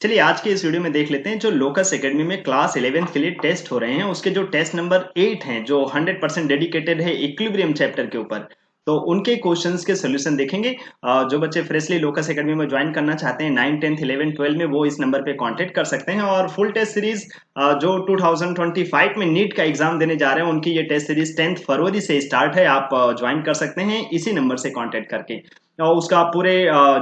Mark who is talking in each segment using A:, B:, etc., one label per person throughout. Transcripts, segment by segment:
A: चलिए आज के इस वीडियो में देख लेते हैं जो लोकस एकेडमी में क्लास 11th के लिए टेस्ट हो रहे हैं उसके जो टेस्ट नंबर 8 हैं जो 100% डेडिकेटेड है इक्विलिब्रियम चैप्टर के ऊपर। तो उनके क्वेश्चंस के सोल्यूशन देखेंगे। जो बच्चे फ्रेशली लोकस एकेडमी में ज्वाइन करना चाहते हैं 9 10th 11 12 में वो इस नंबर पे कांटेक्ट कर सकते हैं। और फुल टेस्ट सीरीज जो 2025 में नीट का एग्जाम देने जा रहे हैं उनकी ये टेस्ट सीरीज 10 फरवरी से स्टार्ट है। आप ज्वाइन कर सकते हैं इसी नंबर से कॉन्टेक्ट करके। और उसका पूरे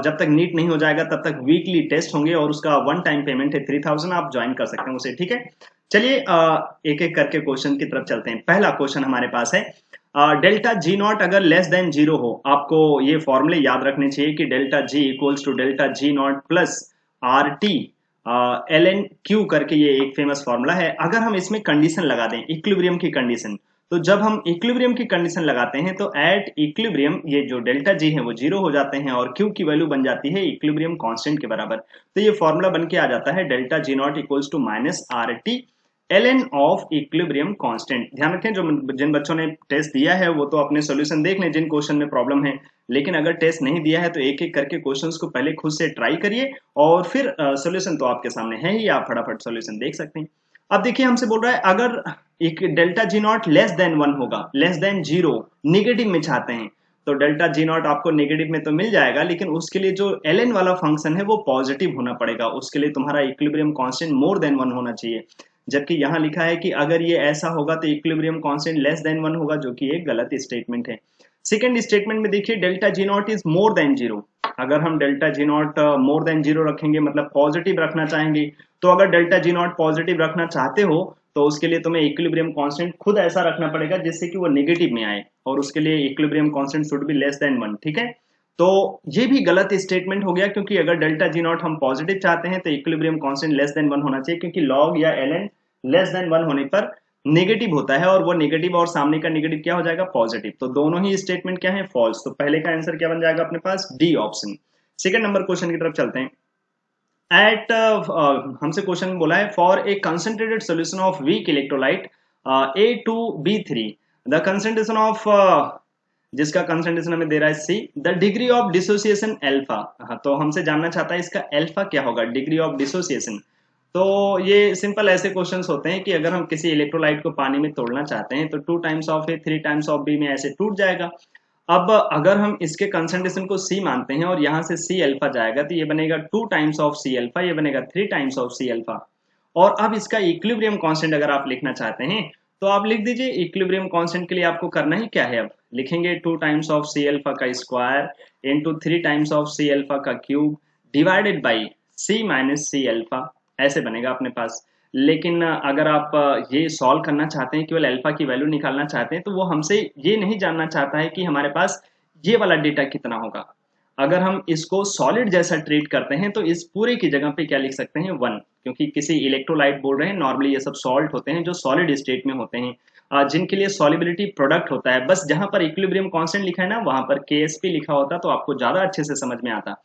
A: जब तक नीट नहीं हो जाएगा तब तक वीकली टेस्ट होंगे और उसका वन टाइम पेमेंट है 3000। आप ज्वाइन कर सकते हैं उसे, ठीक है। चलिए एक एक करके क्वेश्चन की तरफ चलते हैं। पहला क्वेश्चन हमारे पास है डेल्टा जी नॉट अगर लेस देन जीरो हो। आपको ये फॉर्मूले याद रखने चाहिए कि delta G equals to delta G not plus R T L N Q करके ये एक फेमस फॉर्मूला है। अगर हम इसमें कंडीशन लगा दें इक्विलिब्रियम की कंडीशन, तो जब हम इक्विलिब्रियम की कंडीशन लगाते हैं तो एट इक्विलिब्रियम ये जो डेल्टा जी है वो जीरो हो जाते हैं और क्यू की वैल्यू बन जाती है इक्विलिब्रियम कांस्टेंट के बराबर। तो ये फॉर्मूला बन के आ जाता है delta G not equals to minus R T L N of equilibrium constant. ध्यान रखें जो जिन बच्चों ने टेस्ट दिया है वो तो अपने सोल्यूशन देख लें जिन क्वेश्चन में प्रॉब्लम है, लेकिन अगर टेस्ट नहीं दिया है तो एक एक करके क्वेश्चंस को पहले खुद से ट्राई करिए और फिर सोल्यूशन तो आपके सामने है ही, आप फटाफट सोल्यूशन देख सकते हैं। अब देखिए हमसे बोल रहा है अगर एक delta G not less than one होगा, लेस देन जीरो निगेटिव में चाहते हैं, तो डेल्टा जी नॉट आपको नेगेटिव में तो मिल जाएगा लेकिन उसके लिए जो एल एन वाला फंक्शन है वो पॉजिटिव होना पड़ेगा। उसके लिए तुम्हारा equilibrium constant more than one होना चाहिए। जबकि यहाँ लिखा है कि अगर ये ऐसा होगा तो equilibrium constant less than one होगा, जो कि एक गलत स्टेटमेंट है। सेकेंड स्टेटमेंट में देखिए delta G not is more than zero. अगर हम delta G not more than zero रखेंगे मतलब पॉजिटिव रखना चाहेंगे, तो अगर डेल्टा जी नॉट पॉजिटिव रखना चाहते हो तो उसके लिए तुम्हें इक्विलिब्रियम कांस्टेंट खुद ऐसा रखना पड़ेगा जिससे कि वो नेगेटिव में आए और उसके लिए equilibrium constant should be less than one, ठीक है। तो ये भी गलत स्टेटमेंट हो गया क्योंकि अगर डेल्टा जी नॉट हम पॉजिटिव चाहते हैं तो equilibrium constant less than one होना चाहिए, क्योंकि लॉग या L N less than one होने पर नेगेटिव होता है और वो नेगेटिव और सामने का नेगेटिव क्या हो जाएगा, पॉजिटिव। तो दोनों ही स्टेटमेंट क्या है, फॉल्स। तो पहले का आंसर क्या बन जाएगा अपने पास, D option. Second number question की तरफ चलते हैं। एट हमसे क्वेश्चन बोला है for a concentrated solution of weak electrolyte A2B3 the concentration of जिसका कंसंट्रेशन हमें दे रहा है C, the degree of dissociation alpha. तो हमसे जानना चाहता है इसका एल्फा क्या होगा, डिग्री ऑफ डिसोसिएशन। तो ये सिंपल ऐसे क्वेश्चंस होते हैं कि अगर हम किसी इलेक्ट्रोलाइट को पानी में तोड़ना चाहते हैं तो 2 times of a 3 times of b में ऐसे टूट जाएगा। अब अगर हम इसके कंसंट्रेशन को सी मानते हैं और यहाँ से सी अल्फा जाएगा तो ये बनेगा 2 टाइम्स ऑफ सी अल्फा, ये बनेगा 3 टाइम्स ऑफ सी अल्फा। और अब इसका इक्विलिब्रियम कांस्टेंट अगर आप लिखना चाहते हैं तो आप लिख दीजिए इक्विलिब्रियम कांस्टेंट के लिए आपको करना ही क्या है, अब लिखेंगे 2 टाइम्स ऑफ सी अल्फा का square into 3 times of C alpha का cube divided by C minus C alpha, ऐसे बनेगा अपने पास। लेकिन अगर आप ये सॉल्व करना चाहते हैं, केवल अल्फा की वैल्यू निकालना चाहते हैं, तो वो हमसे ये नहीं जानना चाहता है कि हमारे पास ये वाला डेटा कितना होगा। अगर हम इसको सॉलिड जैसा ट्रीट करते हैं तो इस पूरे की जगह पे क्या लिख सकते हैं, वन। क्योंकि किसी इलेक्ट्रोलाइट बोल रहे हैं, नॉर्मली ये सब सॉल्ट होते हैं जो सॉलिड स्टेट में होते हैं, जिनके लिए सॉलिबिलिटी प्रोडक्ट होता है। बस जहां पर इक्विलिब्रियम कांस्टेंट लिखा है ना वहां पर केएसपी लिखा होता तो आपको ज्यादा अच्छे से समझ में आता।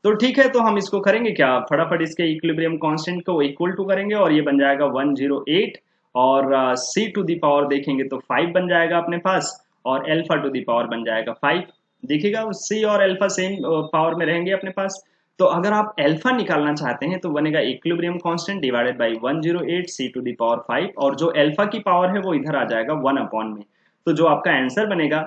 A: तो ठीक है, तो हम इसको करेंगे क्या, फटाफट इसके इक्विलिब्रियम कांस्टेंट को इक्वल टू करेंगे और ये बन जाएगा 108 और सी टू दी पावर देखेंगे तो 5 बन जाएगा अपने पास और एल्फा टू दी पावर बन जाएगा 5। देखिएगा सी और अल्फा सेम पावर में रहेंगे अपने पास। तो अगर आप अल्फा निकालना चाहते हैं तो बनेगा equilibrium constant divided by 108 C to the power 5 और जो अल्फा की पावर है वो इधर आ जाएगा 1 अपॉन में। तो जो आपका आंसर बनेगा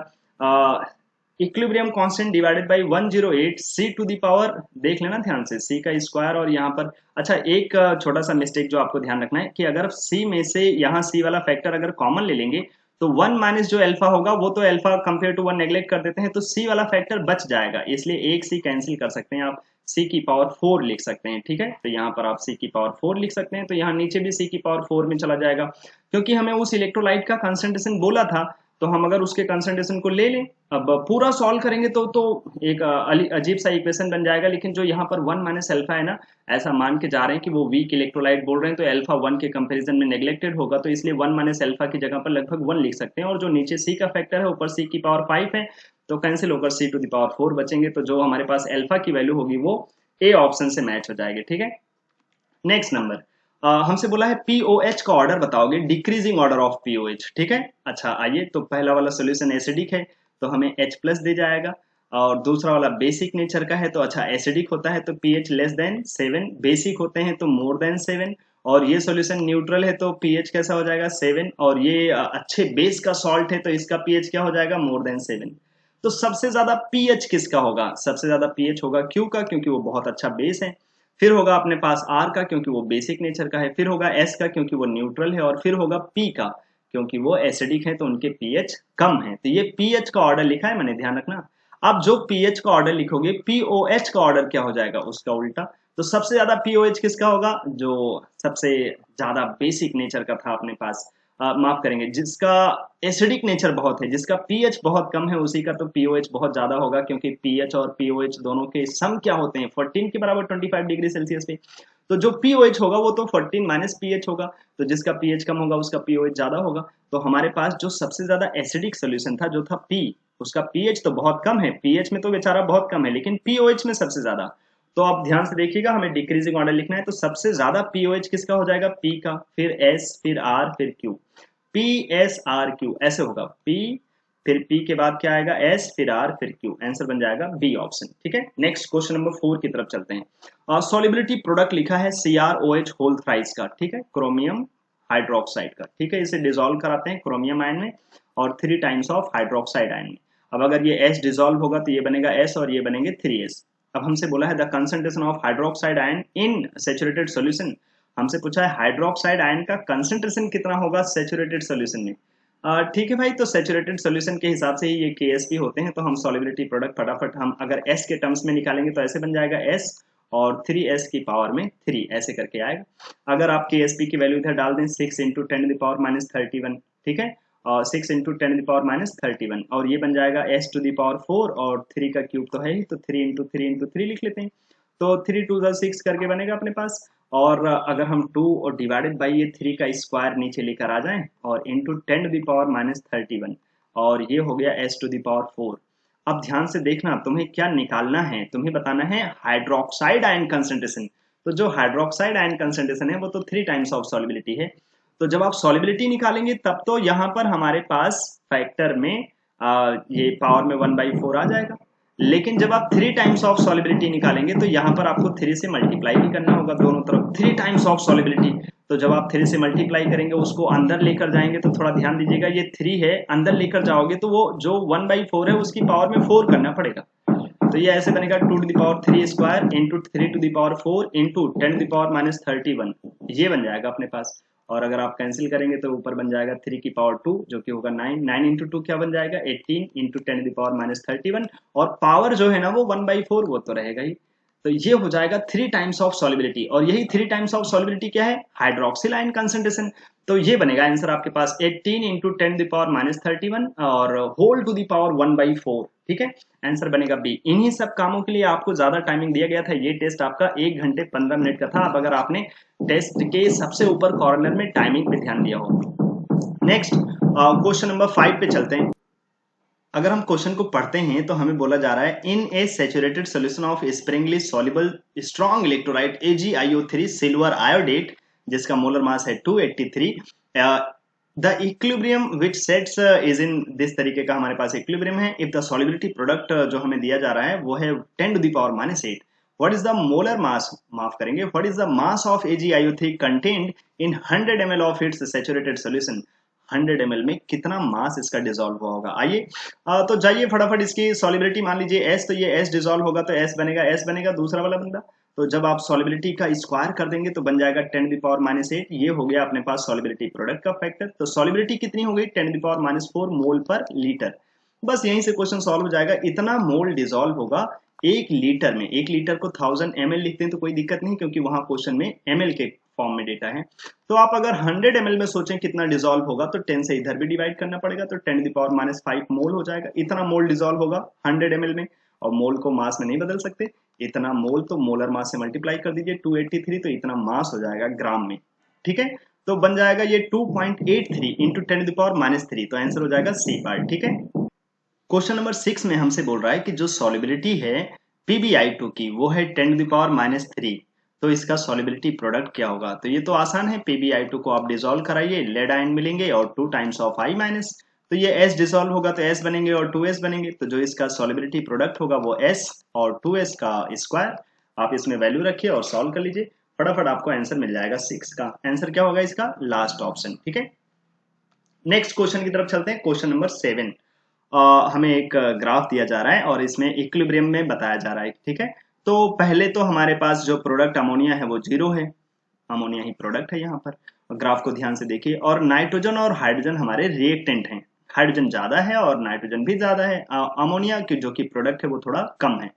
A: equilibrium constant divided by 108 C to the power, देख लेना ध्यान से सी का स्क्वायर और यहाँ पर अच्छा एक छोटा सा मिस्टेक जो आपको ध्यान रखना है कि अगर सी में से यहाँ सी वाला फैक्टर अगर कॉमन ले लेंगे तो 1 माइनस जो अल्फा होगा वो तो अल्फा कंपेयर टू 1 नेग्लेक्ट कर देते हैं, तो सी वाला फैक्टर बच जाएगा, इसलिए एक सी कैंसिल कर सकते हैं, आप सी की पावर 4 लिख सकते हैं, ठीक है। तो यहाँ पर आप सी की पावर 4 लिख सकते हैं, तो यहाँ नीचे भी सी की पावर 4 में चला जाएगा क्योंकि हमें उस इलेक्ट्रोलाइट का कंसंट्रेशन बोला था। तो हम अगर उसके कंसंट्रेशन को ले लें, अब पूरा सॉल्व करेंगे तो एक अजीब सा इक्वेशन बन जाएगा। लेकिन जो यहाँ पर 1 माइनस अल्फा है ना, ऐसा मान के जा रहे हैं कि वो वीक इलेक्ट्रोलाइट बोल रहे हैं तो अल्फा 1 के कंपैरिजन में नेग्लेक्टेड होगा, तो इसलिए 1 माइनस अल्फा की जगह पर लगभग 1 लिख सकते हैं। और जो नीचे सी का फैक्टर है ऊपर सी की पावर 5 है तो कैंसिल होकर सी टू द पावर 4 बचेंगे। तो जो हमारे पास अल्फा की वैल्यू होगी वो ए ऑप्शन से मैच हो जाएगी, ठीक है। नेक्स्ट नंबर हमसे बोला है पीओएच का ऑर्डर बताओगे, डिक्रीजिंग ऑर्डर ऑफ पीओएच, ठीक है। अच्छा आइए, तो पहला वाला सोल्यूशन एसिडिक है तो हमें H प्लस दे जाएगा। और दूसरा वाला बेसिक नेचर का है तो अच्छा एसिडिक होता है तो pH लेस देन 7, बेसिक होते हैं तो मोर देन 7, और ये सॉल्यूशन न्यूट्रल है तो pH कैसा हो जाएगा 7, और ये अच्छे बेस का सॉल्ट है तो इसका pH क्या हो जाएगा मोर देन 7। तो सबसे ज्यादा pH किसका होगा? सबसे ज्यादा pH होगा Q का, क्योंकि वो बहुत अच्छा बेस है। फिर होगा अपने पास R का, क्योंकि वो बेसिक नेचर का है। फिर होगा S का, क्योंकि वो न्यूट्रल है। और फिर होगा P का, क्योंकि वो एसिडिक है तो उनके pH कम है। तो ये pH का ऑर्डर लिखा है मैंने, ध्यान रखना। अब जो pH का ऑर्डर लिखोगे, POH का ऑर्डर क्या हो जाएगा? उसका उल्टा। तो सबसे ज्यादा POH किसका होगा? जो सबसे ज्यादा बेसिक नेचर का था अपने पास, माफ करेंगे, जिसका एसिडिक नेचर बहुत है, जिसका pH बहुत कम है, उसी का तो POH बहुत ज्यादा होगा, क्योंकि pH और POH दोनों के सम क्या होते हैं 14 के बराबर 25 डिग्री सेल्सियस पे। तो जो POH होगा वो तो 14 माइनस pH होगा, तो जिसका pH कम होगा उसका POH ज्यादा होगा। तो हमारे पास जो सबसे ज्यादा एसिडिक सोल्यूशन था जो था P, उसका pH तो बहुत कम है, pH में तो बेचारा बहुत कम है, लेकिन POH में सबसे ज्यादा। तो आप ध्यान से देखिएगा, हमें डिक्रीजिंग ऑर्डर लिखना है, तो सबसे ज्यादा POH किसका हो जाएगा? P का, फिर S, फिर R, फिर Q। PSRQ ऐसे होगा, P फिर P के बाद क्या आएगा? S, फिर R, फिर Q। आंसर बन जाएगा बी ऑप्शन। ठीक है, नेक्स्ट क्वेश्चन नंबर 4 की तरफ चलते हैं। सॉलिबिलिटी प्रोडक्ट लिखा है CrOH होल थ्राइस का, ठीक है, क्रोमियम हाइड्रोक्साइड का। ठीक है, इसे डिसॉल्व कराते हैं क्रोमियम आयन में और 3 टाइम्स ऑफ हाइड्रोक्साइड आयन में। अब अगर ये S डिसॉल्व होगा तो ये बनेगा S और ये बनेंगे 3S। अब हमसे बोला है the concentration of hydroxide ion in saturated solution. हमसे पूछा है हाइड्रोक्साइड आयन का कंसंट्रेशन कितना होगा सैचुरेटेड सॉल्यूशन में। ठीक है भाई, तो सैचुरेटेड सॉल्यूशन के हिसाब से ही ये KSP होते हैं, तो हम सॉलिबिलिटी प्रोडक्ट फटाफट हम अगर S के टर्म्स में निकालेंगे तो ऐसे बन जाएगा S और 3S की पावर में 3 ऐसे करके आएगा। अगर आप KSP की वैल्यू इधर डाल दें 6 इंटू 10⁻31, ठीक है, और 6 इंटू 10⁻31, और ये बन जाएगा S⁴ और 3 का क्यूब तो है ही, तो 3 इंटू 3 इंटू 3 लिख लेते हैं। तो 3 2 6 करके बनेगा अपने पास। और अगर हम 2 और डिवाइडेड बाई ये 3 का स्क्वायर नीचे लेकर आ जाएं और इंटू 10⁻31, और ये हो गया S⁴। अब ध्यान से देखना, तुम्हें क्या निकालना है, तुम्हें बताना है हाइड्रोक्साइड आयन कंसंट्रेशन। तो जो हाइड्रोक्साइड आयन कंसंट्रेशन है वो तो 3 टाइम्स ऑफ सॉलिबिलिटी है। तो जब आप सॉलिबिलिटी निकालेंगे तब तो यहाँ पर हमारे पास फैक्टर में ये पावर में 1/4 आ जाएगा। लेकिन जब आप 3 टाइम्स ऑफ सॉलिबिलिटी निकालेंगे तो यहाँ पर आपको 3 से मल्टीप्लाई भी करना होगा दोनों तरफ, 3 टाइम्स ऑफ सॉलिबिलिटी। तो जब आप 3 से मल्टीप्लाई करेंगे, उसको अंदर लेकर जाएंगे, तो थोड़ा ध्यान दीजिएगा, ये 3 है, अंदर लेकर जाओगे तो वो जो 1/4 है उसकी पावर में 4 करना पड़ेगा। तो ये ऐसे बनेगा 2⁻³ स्क्वायर इंटू 3⁴ इंटू 10⁻31, ये बन जाएगा अपने पास। और अगर आप कैंसिल करेंगे तो ऊपर बन जाएगा 3 की पावर 2 जो कि होगा 9, 9 इंटू 2 क्या बन जाएगा 18 इंटू 10⁻31, और पावर जो है ना वो 1/4 वो तो रहेगा ही। तो ये हो जाएगा 3 टाइम्स ऑफ सॉलिबिलिटी, और यही 3 टाइम्स ऑफ सॉलिबिलिटी क्या है? Hydroxyl ion concentration. तो ये बनेगा आंसर आपके पास 18 इंटू 10⁻31 और होल टू द पावर 1/4। ठीक है, आंसर बनेगा बी। इन्हीं सब कामों के लिए आपको ज्यादा टाइमिंग दिया गया था। ये टेस्ट आपका 1 घंटे 15 मिनट का था। अब अगर आपने टेस्ट के सबसे ऊपर कॉर्नर में टाइमिंग पे ध्यान दिया हो। नेक्स्ट क्वेश्चन नंबर 5 पे चलते हैं। अगर हम क्वेश्चन को पढ़ते हैं तो हमें बोला जा रहा है in a saturated solution of sparingly soluble strong electrolyte AgIO3 silver iodate, जिसका मोलर मास है 283, the equilibrium which sets is in this तरीके का हमारे पास इक्विलिब्रियम है। इफ द सॉल्युबिलिटी प्रोडक्ट जो हमें दिया जा रहा है वो है 10⁻⁸। What is the molar mass, माफ करेंगे, what is the mass of AgIO3 contained in 100 ml of its saturated solution. 100 ml में कितना मास इसका डिसॉल्व हुआ होगा। आइए तो जाइए फटाफट इसकी सॉलिबिलिटी मान लीजिए S, तो ये S डिसॉल्व होगा तो S बनेगा दूसरा वाला बंदा। तो जब आप सॉलिबिलिटी का स्क्वायर कर देंगे तो बन जाएगा 10⁻⁸। ये हो गया अपने पास सॉलिबिलिटी प्रोडक्ट का फैक्टर। तो सॉलिबिलिटी कितनी हो गई 10⁻⁴ मोल पर लीटर। बस यहीं से क्वेश्चन सॉल्व हो जाएगा। इतना मोल डिसॉल्व होगा 1 लीटर में। 1 लीटर को 1000 ml लिखते हैं तो कोई दिक्कत नहीं, क्योंकि वहां क्वेश्चन में ml के फॉर्म में डेटा है। तो आप अगर 100 ml में सोचें कितना डिसॉल्व होगा तो 10 से इधर भी डिवाइड करना पड़ेगा, तो 10⁻⁵ मोल हो जाएगा। इतना मोल डिसॉल्व होगा 100 ml में, और मोल को मास में नहीं बदल सकते। इतना मोल तो मोलर मास से मल्टीप्लाई कर दीजिए 283, तो इतना मास हो जाएगा ग्राम में। ठीक है, तो बन जाएगा ये 2.83 इंटू 10⁻⁻3, तो आंसर हो जाएगा सी पार्ट। ठीक है, क्वेश्चन नंबर 6 में हमसे बोल रहा है कि जो सॉलिबिलिटी है PbI2 की वो है 10⁻⁻3, तो इसका सॉलिबिलिटी प्रोडक्ट क्या होगा। तो ये तो आसान है, PbI2 को आप डिसॉल्व कराइए, लेड आयन मिलेंगे और 2 टाइम्स ऑफ I माइनस, तो ये S डिसॉल्व होगा तो S बनेंगे और 2S बनेंगे, तो जो इसका सॉल्युबिलिटी प्रोडक्ट होगा वो S और 2S का स्क्वायर। आप इसमें वैल्यू रखिए और सॉल्व कर लीजिए, फटाफट आपको आंसर मिल जाएगा 6 का। आंसर क्या होगा इसका? Last option. ठीक है, नेक्स्ट क्वेश्चन की तरफ चलते हैं। क्वेश्चन नंबर 7, हमें एक ग्राफ दिया जा रहा है और इसमें इक्विलिब्रियम में बताया जा रहा है। ठीक है, तो पहले तो हमारे पास जो प्रोडक्ट अमोनिया है वो 0 है, अमोनिया ही प्रोडक्ट है यहाँ पर। ग्राफ को ध्यान से देखिए, और नाइट्रोजन और हाइड्रोजन हमारे रिएक्टेंट हैं। हाइड्रोजन ज्यादा है और नाइट्रोजन भी ज्यादा है। अमोनिया की जो कि प्रोडक्ट है वो थोड़ा कम है।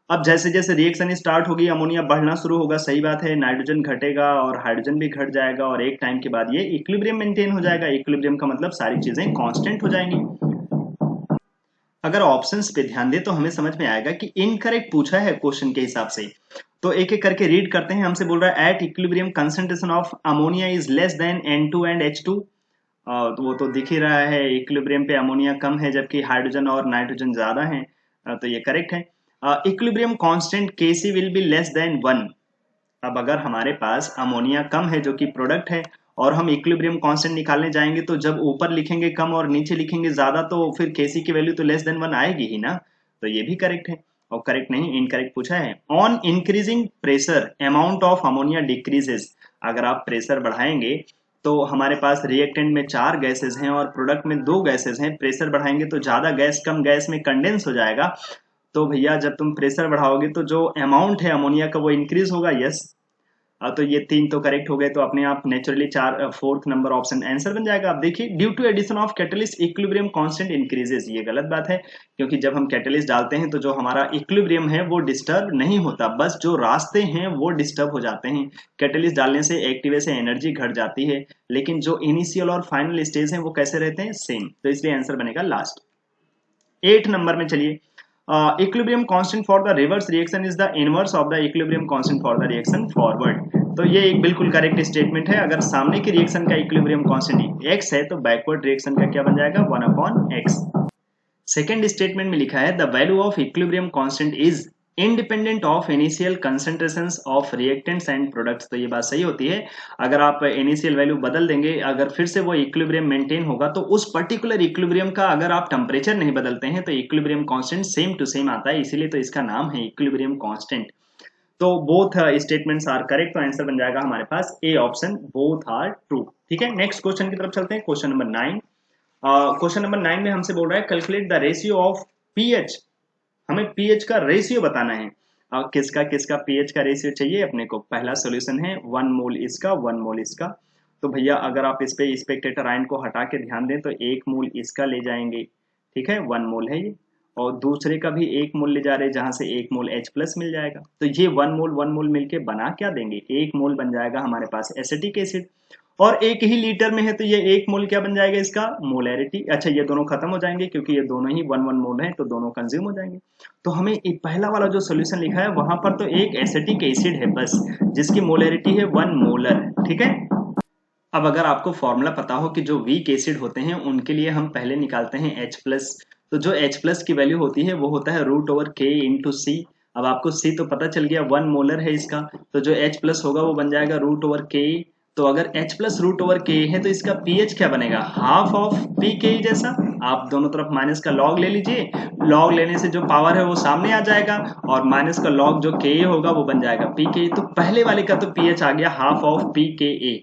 A: अब जैसे जैसे रिएक्शन स्टार्ट होगी अमोनिया बढ़ना शुरू होगा, सही बात है, नाइट्रोजन घटेगा और हाइड्रोजन भी घट जाएगा और एक टाइम के बाद ये इक्विलिब्रियम मेंटेन हो जाएगा। इक्विलिब्रियम का मतलब सारी चीजें कांस्टेंट हो जाएंगी। अगर ऑप्शंस पे ध्यान दे तो हमें समझ में आएगा कि इनकरेक्ट पूछा है क्वेश्चन के हिसाब से। तो एक एक करके रीड करते हैं। हमसे बोल रहा है at equilibrium concentration of ammonia is less than N2 and H2। तो वो तो दिख ही रहा है, इक्विलिब्रियम पे अमोनिया कम है जबकि हाइड्रोजन और नाइट्रोजन ज्यादा है। तो ये करेक्ट है। Equilibrium constant Kc will be less than 1। अब अगर हमारे पास अमोनिया कम है जो कि प्रोडक्ट है और हम इक्विलिब्रियम कांस्टेंट निकालने जाएंगे तो जब ऊपर लिखेंगे कम और नीचे लिखेंगे ज्यादा तो फिर Kc की वैल्यू तो लेस देन 1 आएगी ही ना। तो ये भी करेक्ट है। और करेक्ट नहीं, इनकरेक्ट पूछा है। On increasing pressure amount of ammonia decreases. अगर आप प्रेशर बढ़ाएंगे तो हमारे पास रिएक्टेंट में 4 गैसेस हैं और प्रोडक्ट में 2 गैसेस हैं। प्रेशर बढ़ाएंगे तो ज्यादा गैस कम गैस में कंडेंस हो जाएगा। तो भैया जब तुम प्रेशर बढ़ाओगे तो जो अमाउंट है अमोनिया का वो इंक्रीज होगा। यस, तो ये 3 तो करेक्ट हो गए, तो अपने आप naturally 4th number option answer बन जाएगा। आप देखिए, due to addition of catalyst equilibrium constant increases. ये गलत बात है, क्योंकि जब हम कैटलिस्ट डालते हैं तो जो हमारा इक्विलिब्रियम है वो डिस्टर्ब नहीं होता, बस जो रास्ते हैं वो डिस्टर्ब हो जाते हैं। कैटलिस्ट डालने से एक्टिव से एनर्जी घट जाती है, लेकिन जो इनिशियल और फाइनल स्टेज है वो कैसे रहते हैं? सेम। तो इसलिए आंसर बनेगा लास्ट। 8 नंबर में चलिए, equilibrium constant for the reverse reaction is the inverse of the equilibrium constant for the reaction forward. तो ये एक बिल्कुल करेक्ट स्टेटमेंट है। अगर सामने की रिएक्शन का इक्विलिब्रियम कांस्टेंट x है तो बैकवर्ड रिएक्शन का क्या बन जाएगा? 1/x। सेकेंड स्टेटमेंट में लिखा है the value of equilibrium constant is independent of initial concentrations of reactants and products. तो ये बात सही होती है। अगर आप इनिशियल वैल्यू बदल देंगे, अगर फिर से वो इक्विलिब्रियम मेंटेन होगा तो उस पर्टिकुलर इक्विलिब्रियम का अगर आप टेम्परेचर नहीं बदलते हैं तो equilibrium constant same to same आता है, इसीलिए तो इसका नाम है इक्विलिब्रियम कांस्टेंट। तो बोथ स्टेटमेंट्स आर करेक्ट, तो आंसर बन जाएगा हमारे पास A option, both are true. ठीक है, नेक्स्ट क्वेश्चन की तरफ चलते हैं। Question number 9। क्वेश्चन नंबर 9 में हमसे बोल रहा है calculate the ratio of pH. हमें पीएच का रेशियो बताना है। किसका किसका पीएच का रेशियो चाहिए अपने को? पहला सॉल्यूशन है 1 मोल इसका 1 मोल इसका। तो भैया अगर आप इस पे स्पेक्टेटर आयन को हटा के ध्यान दें तो 1 मोल इसका ले जाएंगे। ठीक है, 1 मोल है ये, और दूसरे का भी 1 मोल ले जा रहे हैं जहां से 1 मोल H प्लस मिल जाएगा। तो ये 1 मोल मिलके बना क्या देंगे? 1 मोल बन जाएगा हमारे पास एसिटिक एसिड, और 1 ही लीटर में है तो ये 1 मोल क्या बन जाएगा इसका? मोलैरिटी। अच्छा, ये दोनों खत्म हो जाएंगे क्योंकि ये दोनों ही 1 मोल है तो दोनों कंज्यूम हो जाएंगे। तो हमें एक पहला वाला जो सोल्यूशन लिखा है वहां पर तो एक एसिटिक एसिड है बस, जिसकी मोलैरिटी है 1 मोलर। ठीक है, अब अगर आपको फॉर्मूला पता हो कि जो वीक एसिड होते हैं उनके लिए हम पहले निकालते हैं H प्लस। तो जो H प्लस की वैल्यू होती है वो होता है √K इंटू सी। अब आपको C तो पता चल गया, 1 मोलर है इसका, तो जो H प्लस होगा वो बन जाएगा √K। तो अगर H प्लस √K है तो इसका pH क्या बनेगा? हाफ ऑफ pK जैसा। आप दोनों तरफ माइनस का लॉग ले लीजिए, लॉग लेने से जो पावर है वो सामने आ जाएगा और माइनस का लॉग जो Ka होगा वो बन जाएगा pK। तो पहले वाले का तो pH आ गया हाफ ऑफ pKa।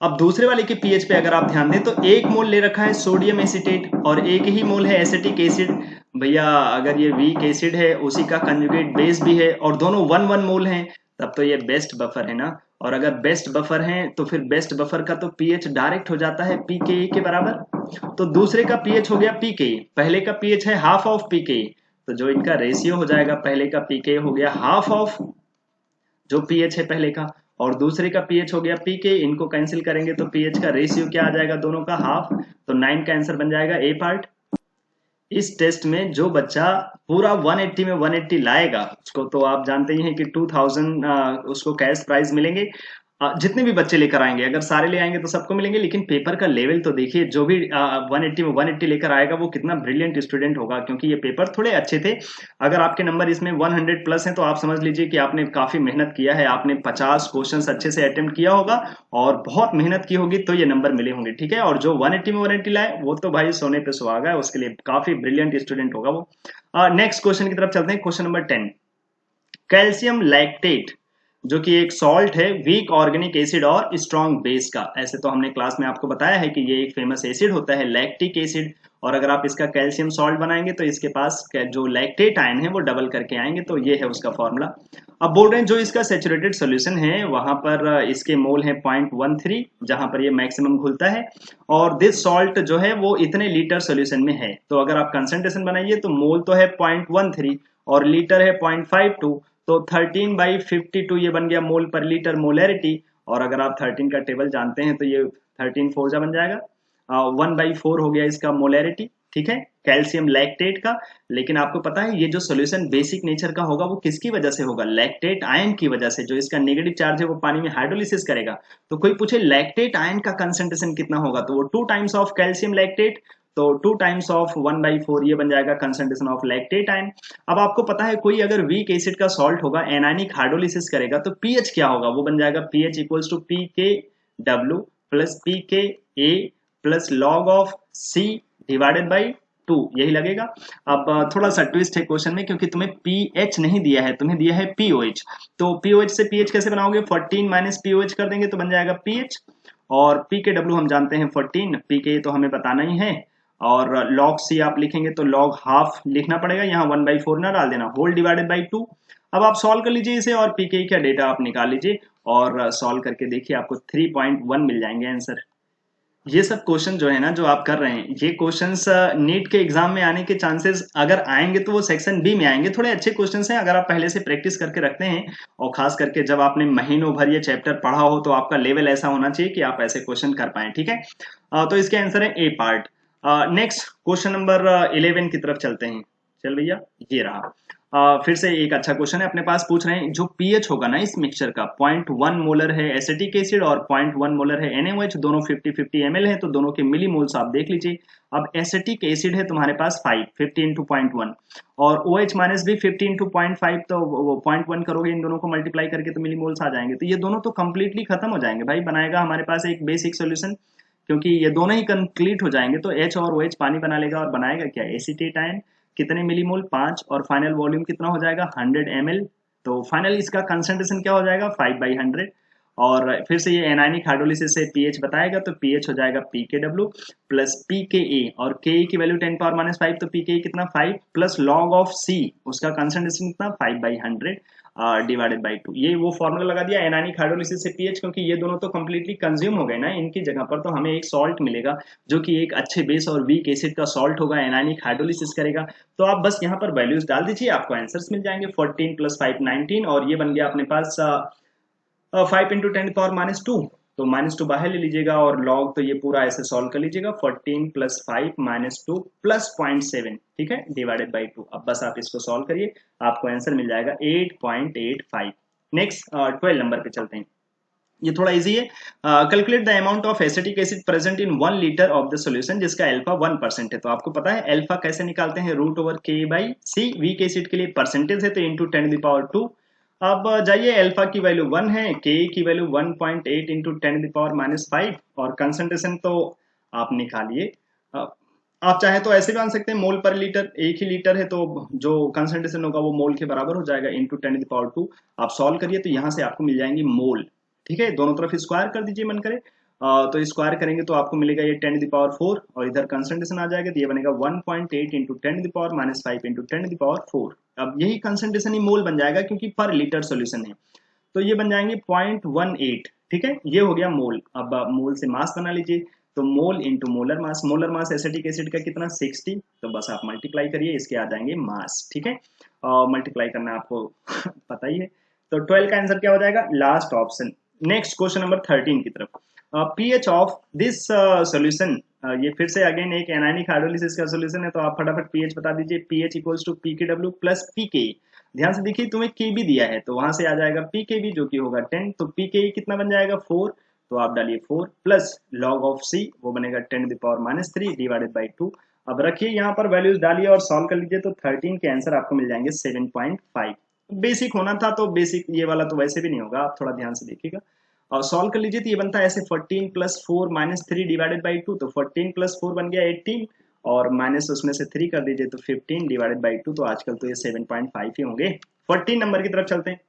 A: अब दूसरे वाले के पीएच पे अगर आप ध्यान दें तो 1 मोल ले रखा है सोडियम एसीटेट और 1 ही मोल है एसिटिक एसिड। भैया अगर ये वीक एसिड है उसी का कंजुगेट बेस भी है और दोनों 1 मोल हैं, तब तो ये बेस्ट बफर है ना। और अगर बेस्ट बफर है तो फिर बेस्ट बफर का तो पीएच डायरेक्ट हो जाता है pKa के बराबर। तो दूसरे का पीएच हो गया pKa, पहले का पीएच है हाफ ऑफ pKa, तो जो इनका रेशियो हो जाएगा, पहले का pKa हो गया हाफ ऑफ जो पीएच है पहले का, और दूसरे का पीएच हो गया pK। इनको कैंसिल करेंगे तो पीएच का रेशियो क्या आ जाएगा? दोनों का हाफ। तो 9 का आंसर बन जाएगा ए पार्ट। इस टेस्ट में जो बच्चा पूरा 180 में 180 लाएगा उसको तो आप जानते ही हैं कि 2000 उसको कैश प्राइज मिलेंगे। जितने भी बच्चे लेकर आएंगे, अगर सारे ले आएंगे तो सबको मिलेंगे, लेकिन पेपर का लेवल तो देखिए, जो भी 180 में 180 लेकर आएगा वो कितना ब्रिलियंट स्टूडेंट होगा, क्योंकि ये पेपर थोड़े अच्छे थे। अगर आपके नंबर इसमें 100 प्लस हैं तो आप समझ लीजिए कि आपने काफी मेहनत किया है, आपने 50 क्वेश्चंस अच्छे से अटेम्प्ट किया होगा और बहुत मेहनत की होगी, तो ये नंबर मिले होंगे, ठीक है। और जो 180 में 180 लाए वो तो भाई सोने पे सुहागा है, उसके लिए काफी ब्रिलियंट स्टूडेंट होगा वो। नेक्स्ट क्वेश्चन की तरफ चलते हैं, क्वेश्चन नंबर 10। कैल्शियम लैक्टेट जो कि एक सॉल्ट है, वीक ऑर्गेनिक एसिड और स्ट्रॉन्ग बेस का। ऐसे तो हमने क्लास में आपको बताया है कि ये एक फेमस एसिड होता है लैक्टिक एसिड, और अगर आप इसका कैल्शियम सॉल्ट बनाएंगे तो इसके पास जो लैक्टेट आयन है वो डबल करके आएंगे, तो ये है उसका फॉर्मूला। अब बोल रहे हैं जो इसका सेचुरेटेड सोल्यूशन है वहां पर इसके मोल है 0.13, जहां पर ये मैक्सिमम घुलता है, और दिस सॉल्ट जो है वो इतने लीटर सोल्यूशन में है। तो अगर आप कंसंट्रेशन बनाइए तो मोल तो है 0.13 और लीटर है 0.52, तो 13/52 ये बन गया मोल पर लीटर मोलैरिटी। और अगर आप 13 का टेबल जानते हैं तो ये 13 फोर जा बन जाएगा, 1/4 हो गया इसका मोलैरिटी, ठीक है, कैल्शियम लैक्टेट का। लेकिन आपको पता है ये जो सोल्यूशन बेसिक नेचर का होगा वो किसकी वजह से होगा, लैक्टेट आयन की वजह से। जो इसका नेगेटिव चार्ज है वो पानी में हाइड्रोलिसिस करेगा। तो कोई पूछे लैक्टेट आयन का कंसंट्रेशन कितना होगा, तो वो 2 टाइम्स ऑफ कैल्शियम लैक्टेट, तो 2 टाइम्स ऑफ 1/4 ये बन जाएगा कंसंट्रेशन ऑफ लैक्टेट आयन। अब आपको पता है कोई अगर वीक एसिड का सॉल्ट होगा, एनायनिक हाइड्रोलिसिस करेगा, तो पीएच क्या होगा, वो बन जाएगा pH equals to P K W plus P K A plus log of C divided by 2, यही लगेगा। अब थोड़ा सा ट्विस्ट है क्वेश्चन में, क्योंकि तुम्हें पीएच नहीं दिया है, तुम्हें दिया है पीओएच। तो पीओएच से पीएच कैसे बनाओगे, 14 माइनस पीओएच कर देंगे तो बन जाएगा पीएच, और पी के डब्ल्यू हम जानते हैं 14, पी के तो हमें बताना ही है, और लॉग सी आप लिखेंगे तो लॉग हाफ लिखना पड़ेगा, यहाँ 1/4 ना डाल देना, होल डिवाइडेड बाई 2। अब आप सॉल्व कर लीजिए इसे और पीके का डेटा आप निकाल लीजिए और सॉल्व करके देखिए, आपको 3.1 मिल जाएंगे आंसर। ये सब क्वेश्चन जो है ना जो आप कर रहे हैं, ये क्वेश्चंस नीट के एग्जाम में आने के चांसेस अगर आएंगे तो वो सेक्शन बी में आएंगे। थोड़े अच्छे क्वेश्चंस हैं अगर आप पहले से प्रैक्टिस करके रखते हैं, और खास करके जब आपने महीनों भर ये चैप्टर पढ़ा हो तो आपका लेवल ऐसा होना चाहिए कि आप ऐसे क्वेश्चन कर पाए, ठीक है। तो इसके आंसर है ए पार्ट। नेक्स्ट क्वेश्चन नंबर 11 की तरफ चलते हैं। चल भैया, ये रहा। फिर से एक अच्छा क्वेश्चन है अपने पास, पूछ रहे हैं जो पीएच होगा ना इस मिक्सचर का, 0.1 मोलर है एसिटिक एसिड और 0.1 मोलर है NaOH, दोनों 50-50 ml है, तो दोनों के मिली मोल्स आप देख लीजिए। अब एसिटिक एसिड है तुम्हारे पास 5, 50 इंटू 0.1, और OH माइनस भी 50 इंटू 0.5, तो वो 0.1 करोगे इन दोनों को मल्टीप्लाई करके तो मिली मोल्स आ जाएंगे। तो ये दोनों तो कंप्लीटली खत्म हो जाएंगे भाई, बनाएगा हमारे पास एक बेसिक सोल्यूशन, क्योंकि ये दोनों ही कंप्लीट हो जाएंगे। तो H और OH पानी बना लेगा और बनाएगा क्या, एसीटेट आयन। कितने मिलीमोल, 5, और फाइनल वॉल्यूम कितना हो जाएगा 100 ml। तो फाइनल इसका कंसंट्रेशन क्या हो जाएगा 5/100। और फिर से ये एनायनिक हाइड्रोलिसिस से पीएच बताएगा, तो पीएच हो जाएगा pKw प्लस pKa, और Ka की वैल्यू 10⁻⁵, तो pKa कितना 5 प्लस लॉग ऑफ C, उसका कंसंट्रेशन कितना 5/100 डिवाइडेड बाई 2। ये वो फॉर्मूला लगा दिया एनायनिक हाइड्रोलिसिस से पीएच, क्योंकि ये दोनों तो कंप्लीटली कंज्यूम हो गए ना, इनकी जगह पर तो हमें एक सॉल्ट मिलेगा जो कि एक अच्छे बेस और वीक एसिड का सॉल्ट होगा, एनायनिक हाइड्रोलिसिस करेगा। तो आप बस यहाँ पर वैल्यूज डाल दीजिए, आपको आंसर्स मिल जाएंगे। 14 प्लस 5 19, और ये बन गया अपने पास 5 इंटू 10⁻², तो -2 बाहर ले लीजिएगा, और लॉग तो ये पूरा ऐसे सॉल्व कर लीजिएगा, 14 प्लस 5 -2 प्लस 0.7, ठीक है, डिवाइडेड बाई 2। अब बस आप इसको सॉल्व करिए, आपको आंसर मिल जाएगा 8.85। नेक्स्ट 12 नंबर पे चलते हैं, ये थोड़ा इजी है। Calculate the amount of acetic acid present in 1 litre of the solution जिसका अल्फा 1% है। तो आपको पता है अल्फा कैसे निकालते हैं, √K/C, वीक एसिड के लिए परसेंटेज है तो इंटू 10⁻²। अब जाइए, अल्फा की वैल्यू 1 है, के की वैल्यू 1.8 इंटू 10⁻⁵, और कंसंट्रेशन तो आप निकालिए। आप चाहे तो ऐसे भी आन सकते हैं, मोल पर लीटर, एक ही लीटर है तो जो कंसंट्रेशन होगा वो मोल के बराबर हो जाएगा इंटू 10⁻²। आप सॉल्व करिए तो यहाँ से आपको मिल जाएंगे मोल, ठीक है, दोनों तरफ स्क्वायर कर दीजिए मन करे। तो स्क्वायर करेंगे तो आपको मिलेगा ये 10⁻⁴, और इधर कंसंट्रेशन आ जाएगा तो ये बनेगा 1.8 इंटू 10⁻⁵ इंटू 10⁴। अब यही कंसंट्रेशन ही मोल बन जाएगा क्योंकि पर लीटर सोल्यूशन है, तो ये बन जाएंगे 0.18, ठीक है, ये हो गया मोल। अब मोल से मास बना लीजिए, तो mole into molar mass acetic acid का कितना 60, तो बस आप मल्टीप्लाई करिए, इसके आ जाएंगे मास, ठीक है, मल्टीप्लाई करना आपको पता ही है। तो 12 का आंसर क्या हो जाएगा, last option. Next question number 13 की तरफ, पीएच ऑफ दिस सॉल्यूशन, ये फिर से अगेन एक एनायनिक हाइड्रोलिसिस का सॉल्यूशन है, तो आप फटाफट पीएच बता दीजिए। पीएच इक्वल्स टू पीकेडब्ल्यू प्लस पीके, ध्यान से देखिए तुम्हें केबी दिया है तो वहां से आ जाएगा पीकेबी जो कि होगा 10, तो पीकेई कितना बन जाएगा 4, तो आप डालिए 4 प्लस लॉग ऑफ सी वो बनेगा 10⁻³ डिवाइडेड बाई 2। अब रखिए यहाँ पर वैल्यूज डालिए और सॉल्व कर लीजिए, तो 13 के आंसर आपको मिल जाएंगे 7.5। बेसिक होना था तो बेसिक ये वाला तो वैसे भी नहीं होगा, आप थोड़ा ध्यान से देखिएगा और सॉल्व कर लीजिए। तो ये बनता है ऐसे 14 + 4 - 3 डिवाइडेड बाई 2, तो 14 + 4 बन गया 18 और माइनस उसमें से 3 कर दीजिए तो 15 डिवाइडेड बाई 2, तो आजकल तो ये 7.5 ही होंगे। 14 नंबर की तरफ चलते हैं।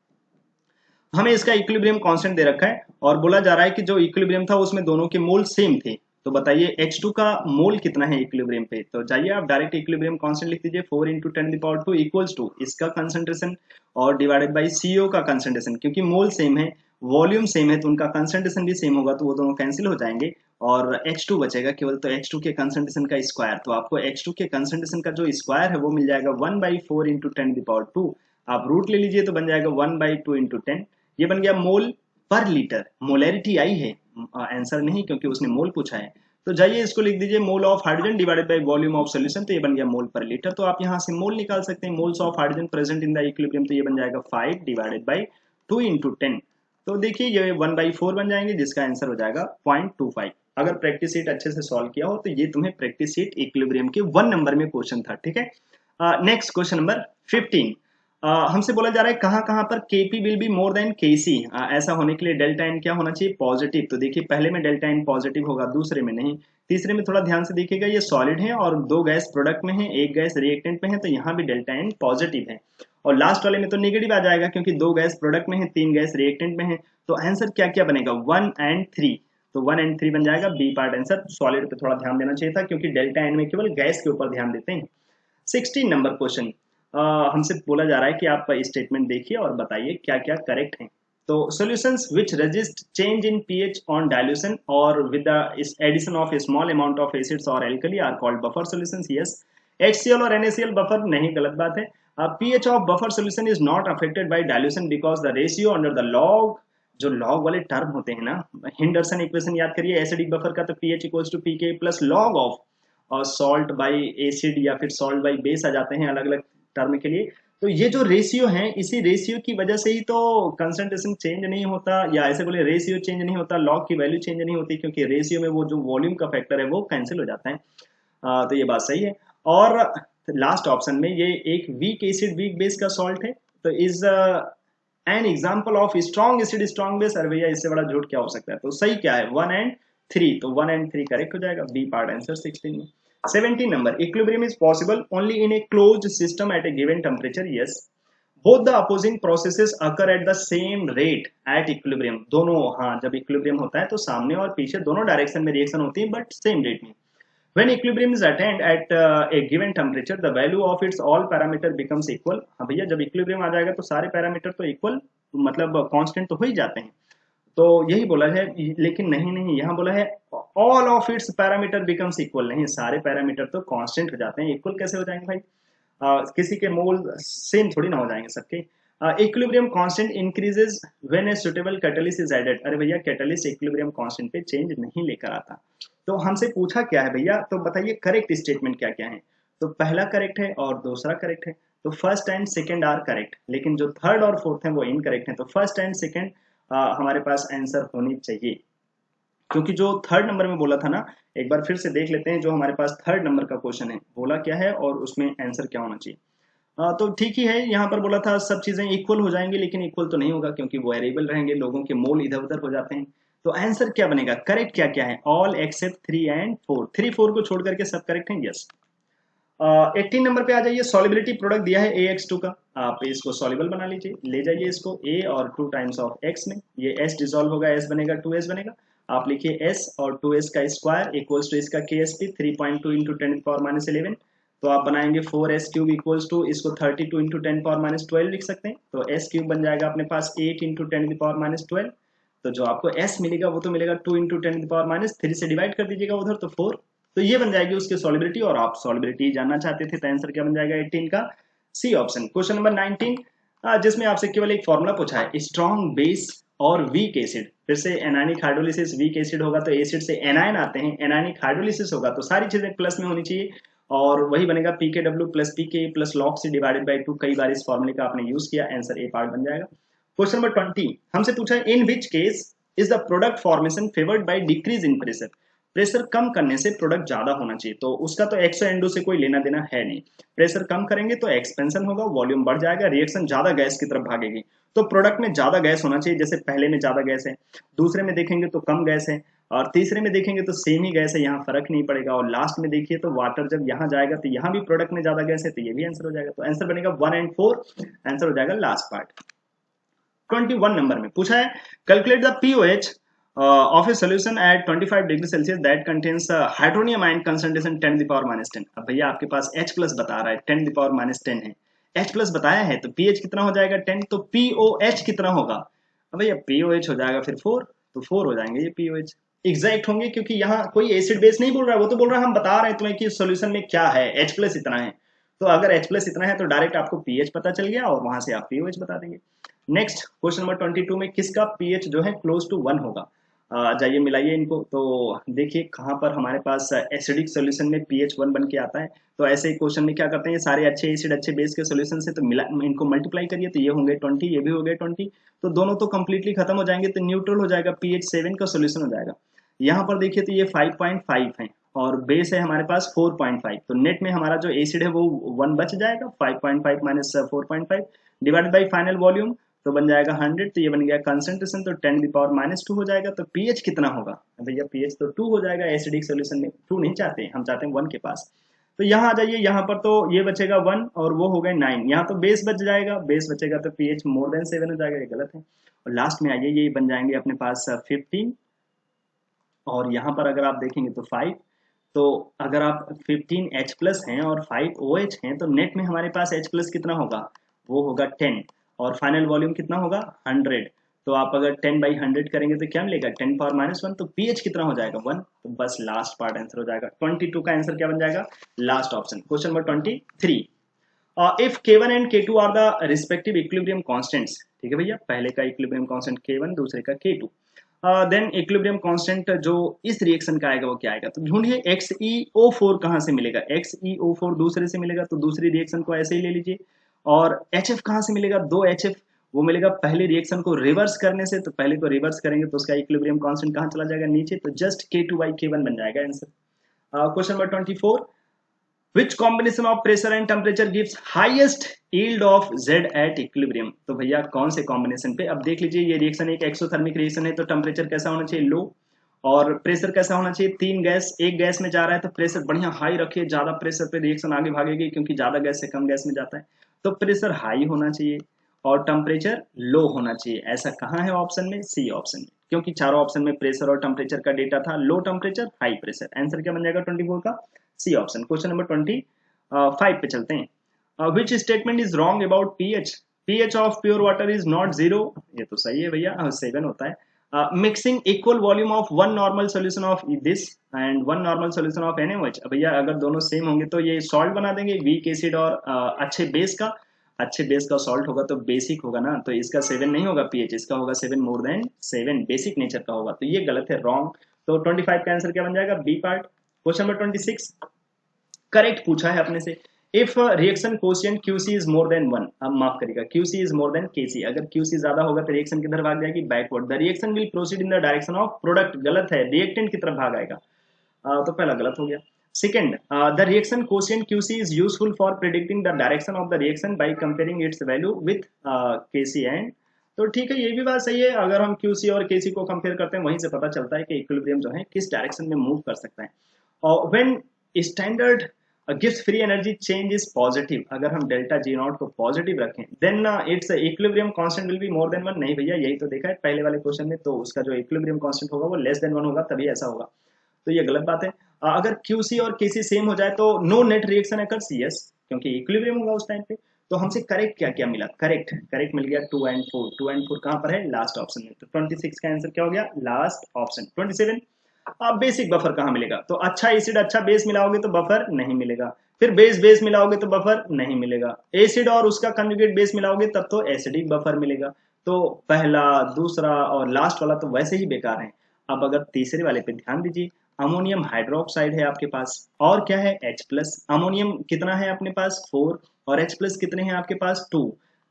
A: हमें इसका इक्विलिब्रियम कांस्टेंट दे रखा है और बोला जा रहा है कि जो इक्विलिब्रियम था उसमें दोनों के मोल सेम थे। तो बताइए H2 का मोल कितना है इक्विलिब्रियम पे। तो जाइए आप डायरेक्ट इक्विलिब्रियम कांस्टेंट लिख दीजिए 4 × 10⁻² इक्वल्स टू इसका कंसंट्रेशन और डिवाइडेड बाई CO का कंसंट्रेशन, क्योंकि मोल सेम है वॉल्यूम सेम है तो उनका कंसंट्रेशन भी सेम होगा, तो वो दोनों कैंसिल हो जाएंगे और H2 बचेगा केवल, तो H2 के कंसंट्रेशन का स्क्वायर, तो आपको H2 के कंसंट्रेशन का जो स्क्वायर है वो मिल जाएगा 1/4 × 10⁻²। आप रूट ले लीजिए तो बन जाएगा 1/2 × 10। ये बन गया मोल पर लीटर। मोलैरिटी आई है आंसर नहीं, क्योंकि उसने मोल पूछा है। तो जाइए इसको लिख दीजिए mole of hydrogen divided by volume of solution, तो ये बन गया मोल पर लीटर। तो आप यहाँ से मोल निकाल सकते हैं, moles of hydrogen present in the equilibrium, तो ये बन जाएगा 5 डिवाइडेड बाय 2 × 10। तो देखिए ये 1/4 बन जाएंगे जिसका आंसर हो जाएगा 0.25। अगर प्रैक्टिस शीट अच्छे से सॉल्व किया हो तो ये तुम्हें प्रैक्टिस शीट इक्विलिब्रियम के 1 नंबर में क्वेश्चन था, ठीक है। Next question number 15। हमसे बोला जा रहा है कहाँ कहाँ पर Kp will be more than Kc। ऐसा होने के लिए डेल्टा एन क्या होना चाहिए, पॉजिटिव। तो देखिए पहले में डेल्टा एन पॉजिटिव होगा, दूसरे में नहीं। तीसरे में थोड़ा ध्यान से देखिएगा, ये सॉलिड है और 2 गैस प्रोडक्ट में है, 1 गैस रिएक्टेंट में है, तो यहाँ भी डेल्टा एन पॉजिटिव है। और लास्ट वाले में तो नेगेटिव आ जाएगा क्योंकि 2 गैस प्रोडक्ट में है, 3 गैस रिएक्टेंट में है। तो आंसर क्या क्या बनेगा 1 और 3, तो 1 और 3 बन जाएगा बी पार्ट आंसर। सॉलिड पे थोड़ा ध्यान देना चाहिए था क्योंकि डेल्टा एन में केवल गैस के ऊपर ध्यान देते हैं। 16 नंबर क्वेश्चन। हमसे बोला जा रहा है कि आप स्टेटमेंट देखिए और बताइए क्या क्या करेक्ट है। तो solutions which resist change in pH on dilution और with the addition of a small amount of acids और alkali are called buffer solutions. Yes, HCl और NaCl बफर नहीं, गलत बात है। pH of buffer solution is not affected by dilution because the ratio under the log, जो log वाले term होते हैं ना, हिंडरसन इक्वेशन याद करिए, एसिडिक बफर का तो pH = pK + log ऑफ और सॉल्ट बाई एसिड या फिर सॉल्ट बाई बेस आ जाते हैं अलग अलग टर्म के लिए। तो ये जो रेशियो है, इसी रेशियो की वजह से ही तो कंसंट्रेशन चेंज नहीं होता, या ऐसे बोले रेशियो चेंज नहीं होता, लॉग की वैल्यू चेंज नहीं होती, क्योंकि रेशियो में वो जो वॉल्यूम का फैक्टर है वो कैंसिल हो जाता है। तो ये बात सही है। और लास्ट ऑप्शन में ये एक वीक एसिड वीक बेस का सॉल्ट है, तो is an example of strong acid strong base. अरे भैया इससे बड़ा झूठ क्या हो सकता है। तो सही क्या है 1 और 3, तो 1 और 3 करेक्ट हो जाएगा, बी पार्ट आंसर 16 में। 17 number, equilibrium is possible only in a closed system at a given temperature. Yes, both the opposing processes occur at the same rate at equilibrium. दोनों, हाँ, जब equilibrium होता है तो सामने और पीछे दोनों डायरेक्शन में रिएक्शन होती है, बट सेम रेट में। When equilibrium is attained at a given temperature, the value of its all parameter becomes equal. हाँ भैया जब equilibrium आ जाएगा तो सारे पैरामीटर तो इक्वल, मतलब कांस्टेंट तो हो ही जाते हैं। तो यही बोला है, लेकिन नहीं नहीं, यहाँ बोला है all of its parameter becomes equal. नहीं, सारे पैरामीटर तो कांस्टेंट हो जाते हैं, इक्वल कैसे हो जाएंगे भाई। किसी के मोल सेम थोड़ी ना हो जाएंगे सबके। Equilibrium constant increases when a suitable catalyst is added. अरे भैया कैटलिस्ट इक्विलिब्रियम कांस्टेंट पे चेंज नहीं लेकर आता। तो हमसे पूछा क्या है भैया, तो बताइए करेक्ट स्टेटमेंट क्या क्या है। तो पहला करेक्ट है और दूसरा करेक्ट है, तो first and second are correct, लेकिन जो थर्ड और फोर्थ है वो इनकरेक्ट है। तो फर्स्ट एंड सेकंड हमारे पास आंसर होनी चाहिए, क्योंकि जो थर्ड नंबर में बोला था ना, एक बार फिर से देख लेते हैं जो हमारे पास थर्ड नंबर का क्वेश्चन है बोला क्या है और उसमें आंसर क्या होना चाहिए। तो ठीक ही है, यहाँ पर बोला था सब चीजें इक्वल हो जाएंगी, लेकिन इक्वल तो नहीं होगा क्योंकि वेरिएबल रहेंगे, लोगों के मोल इधर उधर हो जाते हैं। तो आंसर क्या बनेगा, करेक्ट क्या क्या है, ऑल एक्सेप्ट 3 और 4। 3 4 को छोड़ करके सब करेक्ट है। यस। 18 नंबर पे आ जाइए, सॉलिबिलिटी प्रोडक्ट दिया है AX2 का, आप इसको सॉल्युबल बना लीजिए, ले जाइए इसको A और 2 टाइम्स ऑफ X में, ये S डिसॉल्व होगा, S बनेगा 2S बनेगा। आप लिखिए S और 2S का स्क्वायर इक्वल्स टू इसका KSP 3.2 × 10⁻11। तो आप बनाएंगे 4S³ इक्वल्स टू इसको 32 × 10⁻12 लिख सकते हैं। तो S³ बन जाएगा अपने पास 8 × 10⁻12। तो जो आपको S मिलेगा वो तो मिलेगा 2 × 10⁻3 से डिवाइड कर दीजिएगा उधर, तो 4। तो ये बन जाएगी उसकी सॉलिबिलिटी, और आप सॉलिबिलिटी जानना चाहते थे तो आंसर क्या बन जाएगा 18 का सी ऑप्शन। क्वेश्चन नंबर 19, जिसमें आपसे केवल एक फॉर्मूला पूछा है, स्ट्रॉन्ग बेस और वीक एसिड। फिर से एनायनिक हाइड्रोलिसिस, वीक एसिड होगा तो एसिड से एनायन आते हैं, एनायनिक हाइड्रोलिसिस होगा तो सारी चीजें प्लस में होनी चाहिए, और वही बनेगा pKw plus pK plus log C divided by 2। कई बार इस फॉर्मूले का आपने यूज किया, आंसर ए पार्ट बन जाएगा। क्वेश्चन नंबर 20 हमसे पूछा है in which case is the product formation favoured by decrease in pressure. Pressure कम करने से प्रोडक्ट ज्यादा होना चाहिए, तो उसका तो एक्सो एंडो से कोई लेना देना है नहीं। प्रेशर कम करेंगे तो एक्सपेंशन होगा, वॉल्यूम बढ़ जाएगा, रिएक्शन ज्यादा गैस की तरफ भागेगी। तो प्रोडक्ट में ज्यादा गैस होना चाहिए, जैसे पहले में ज्यादा गैस है, दूसरे में देखेंगे तो कम गैस है, और तीसरे में देखेंगे तो सेम ही गैस है, यहाँ फर्क नहीं पड़ेगा। और लास्ट में देखिए तो वाटर जब यहाँ जाएगा तो यहाँ भी प्रोडक्ट में ज्यादा गैस है, तो ये भी आंसर हो जाएगा। तो आंसर बनेगा 1 and 4, आंसर हो जाएगा लास्ट पार्ट। 21 नंबर में पूछा है calculate the pOH of a solution at 25 degree Celsius that contains hydronium ion concentration 10 to the power minus 10। अब भैया आपके पास H प्लस बता रहा है 10 to the power minus 10 है, H प्लस बताया है तो pH कितना हो जाएगा 10, तो POH कितना होगा। अब भैया POH हो जाएगा फिर 4, तो 4 हो जाएंगे ये POH एग्जैक्ट होंगे, क्योंकि यहाँ कोई एसिड बेस नहीं बोल रहा है, वो तो बोल रहा है हम बता रहे हैं तुम्हें कि सोल्यूशन में क्या है, H प्लस इतना है। तो अगर H प्लस इतना है तो डायरेक्ट आपको pH पता चल गया और वहां से आप POH बता देंगे। नेक्स्ट क्वेश्चन नंबर 22 में किसका pH जो है क्लोज टू 1 होगा। जाइए मिलाइए इनको, तो देखिए कहाँ पर हमारे पास एसिडिक सॉल्यूशन में pH 1 बन के आता है। तो ऐसे ही क्वेश्चन में क्या करते हैं, सारे अच्छे एसिड अच्छे बेस के सॉल्यूशन से तो मिला इनको मल्टीप्लाई करिए, तो ये होंगे 20, ये भी हो गए 20, तो दोनों तो कंप्लीटली खत्म हो जाएंगे, तो न्यूट्रल हो जाएगा, pH 7 का सॉल्यूशन हो जाएगा। यहाँ पर देखिए तो ये 5.5 है और बेस है हमारे पास 4.5, तो नेट में हमारा जो एसिड है वो 1 बच जाएगा, 5.5 minus 4.5 divide by final volume तो बन जाएगा 100, तो ये बन गया कंसंट्रेशन, तो 10 की पावर माइनस 2 हो जाएगा। तो pH कितना होगा भैया, pH तो 2 हो जाएगा, एसिडिक सॉल्यूशन में 2 नहीं चाहते, हम चाहते हैं 1 के पास। तो यहाँ आ जाइए, यहाँ पर तो ये बचेगा 1 और वो हो गए 9, यहाँ तो बेस बच जाएगा, बेस बचेगा तो pH मोर देन 7 हो जाएगा, ये गलत है। और लास्ट में आइए ये बन जाएंगे अपने पास 15, और यहाँ पर अगर आप देखेंगे तो 5, तो अगर आप 15 H प्लस हैं और 5 OH हैं तो नेट में हमारे पास H प्लस कितना होगा, वो होगा 10, और फाइनल वॉल्यूम कितना होगा 100। तो आप अगर 10/100 करेंगे तो क्या मिलेगा 10 पावर माइनस 1, तो pH कितना हो जाएगा 1, तो बस लास्ट पार्ट आंसर हो जाएगा। 22 का आंसर क्या बन जाएगा, last option. Question number 23 if K1 and K2 are the respective equilibrium constants, ठीक है भैया, पहले का इक्विलिब्रियम कांस्टेंट K1 दूसरे का K2, देन इक्विलिब्रियम कांस्टेंट जो इस रिएक्शन का आएगा वो क्या आएगा, तो ढूंढिए XeO4 कहाँ से मिलेगा, XeO4 दूसरे से मिलेगा तो दूसरी रिएक्शन को ऐसे ही ले लीजिए। और HF कहाँ से मिलेगा, 2HF, वो मिलेगा पहले रिएक्शन को रिवर्स करने से, तो पहले को रिवर्स करेंगे तो उसका इक्विलिब्रियम कांस्टेंट कहाँ चला जाएगा नीचे, तो जस्ट K2/K1 बन जाएगा answer. Question number 24 Which combination of pressure and temperature gives highest yield of Z at equilibrium। तो भैया कौन से कॉम्बिनेशन पे, अब देख लीजिए ये रिएक्शन एक एक्सोथर्मिक रिएक्शन है, तो टेम्परेचर कैसा होना चाहिए लो, और प्रेशर कैसा होना चाहिए, 3 गैस एक गैस में जा रहा है तो प्रेशर बढ़िया हाई रखिए, ज्यादा प्रेशर पे रिएक्शन आगे भागेगी, क्योंकि ज्यादा गैस से कम गैस में जाता है, तो प्रेशर हाई होना चाहिए और टेम्परेचर लो होना चाहिए। ऐसा कहाँ है ऑप्शन में, सी ऑप्शन में, क्योंकि चारों ऑप्शन में प्रेशर और टेम्परेचर का डेटा था, low temperature high pressure. Answer क्या बन जाएगा 24 का, सी ऑप्शन। क्वेश्चन नंबर 25 पे चलते हैं। Which statement is wrong about pH, pH of pure water is not 0, ये तो सही है भैया, 7 होता है। Mixing equal volume of 1 normal solution of this and 1 normal solution of NaOH। भैया अगर दोनों सेम होंगे तो ये सॉल्ट बना देंगे, वीक एसिड और अच्छे बेस का सॉल्ट होगा तो बेसिक होगा ना, तो इसका 7 नहीं होगा pH, इसका होगा 7 मोर देन 7, बेसिक नेचर का होगा, तो ये गलत है, रॉन्ग। तो 25 का आंसर क्या बन जाएगा, B part. Question number 26 correct पूछा है अपने से, if reaction quotient QC is more than 1, अब माफ करिएगा QC is more than KC, अगर QC ज्यादा होगा तो रिएक्शन किधर भाग जाएगी, backward, the reaction will proceed in the direction of product, गलत है, रिएक्टेंट की तरफ भाग आएगा, तो पहला गलत हो गया। Second, the reaction quotient QC is useful for predicting the direction of the reaction by comparing it's value with KC and, तो ठीक है ये भी बात सही है, अगर हम QC और KC को कंपेयर करते हैं वहीं से पता चलता है कि इक्विलिब्रियम जो है किस डायरेक्शन में मूव कर सकता है। और when standard gives free energy change is positive, अगर हम डेल्टा G0 को पॉजिटिव रखें then it's equilibrium constant will be more than 1, नहीं भैया यही तो देखा है पहले वाले क्वेश्चन में, तो उसका जो इक्विलिब्रियम कांस्टेंट होगा वो लेस देन 1 होगा, तभी ऐसा होगा, तो ये गलत बात है। अगर QC और KC सेम हो जाए तो no net reaction occurs, yes, क्योंकि इक्विलिब्रियम होगा उस टाइम पे। तो हमसे करेक्ट क्या क्या मिला, करेक्ट मिल गया 2 and 4, 2 and 4 कहाँ पर है, लास्ट ऑप्शन में, तो 26 का आंसर क्या हो गया, लास्ट ऑप्शन। 27 अब बेसिक बफर कहाँ मिलेगा, तो अच्छा एसिड अच्छा बेस मिलाओगे तो बफर नहीं मिलेगा, फिर बेस मिलाओगे तो बफर नहीं मिलेगा, एसिड और उसका कंजुगेट बेस मिलाओगे तब तो एसिडिक बफर मिलेगा, तो पहला दूसरा और लास्ट वाला तो वैसे ही बेकार है। अब अगर तीसरे वाले पे ध्यान दीजिए, अमोनियम हाइड्रोक्साइड है आपके पास, और क्या है H+। अमोनियम कितना है अपने पास 4, और H+ कितने हैं आपके पास 2।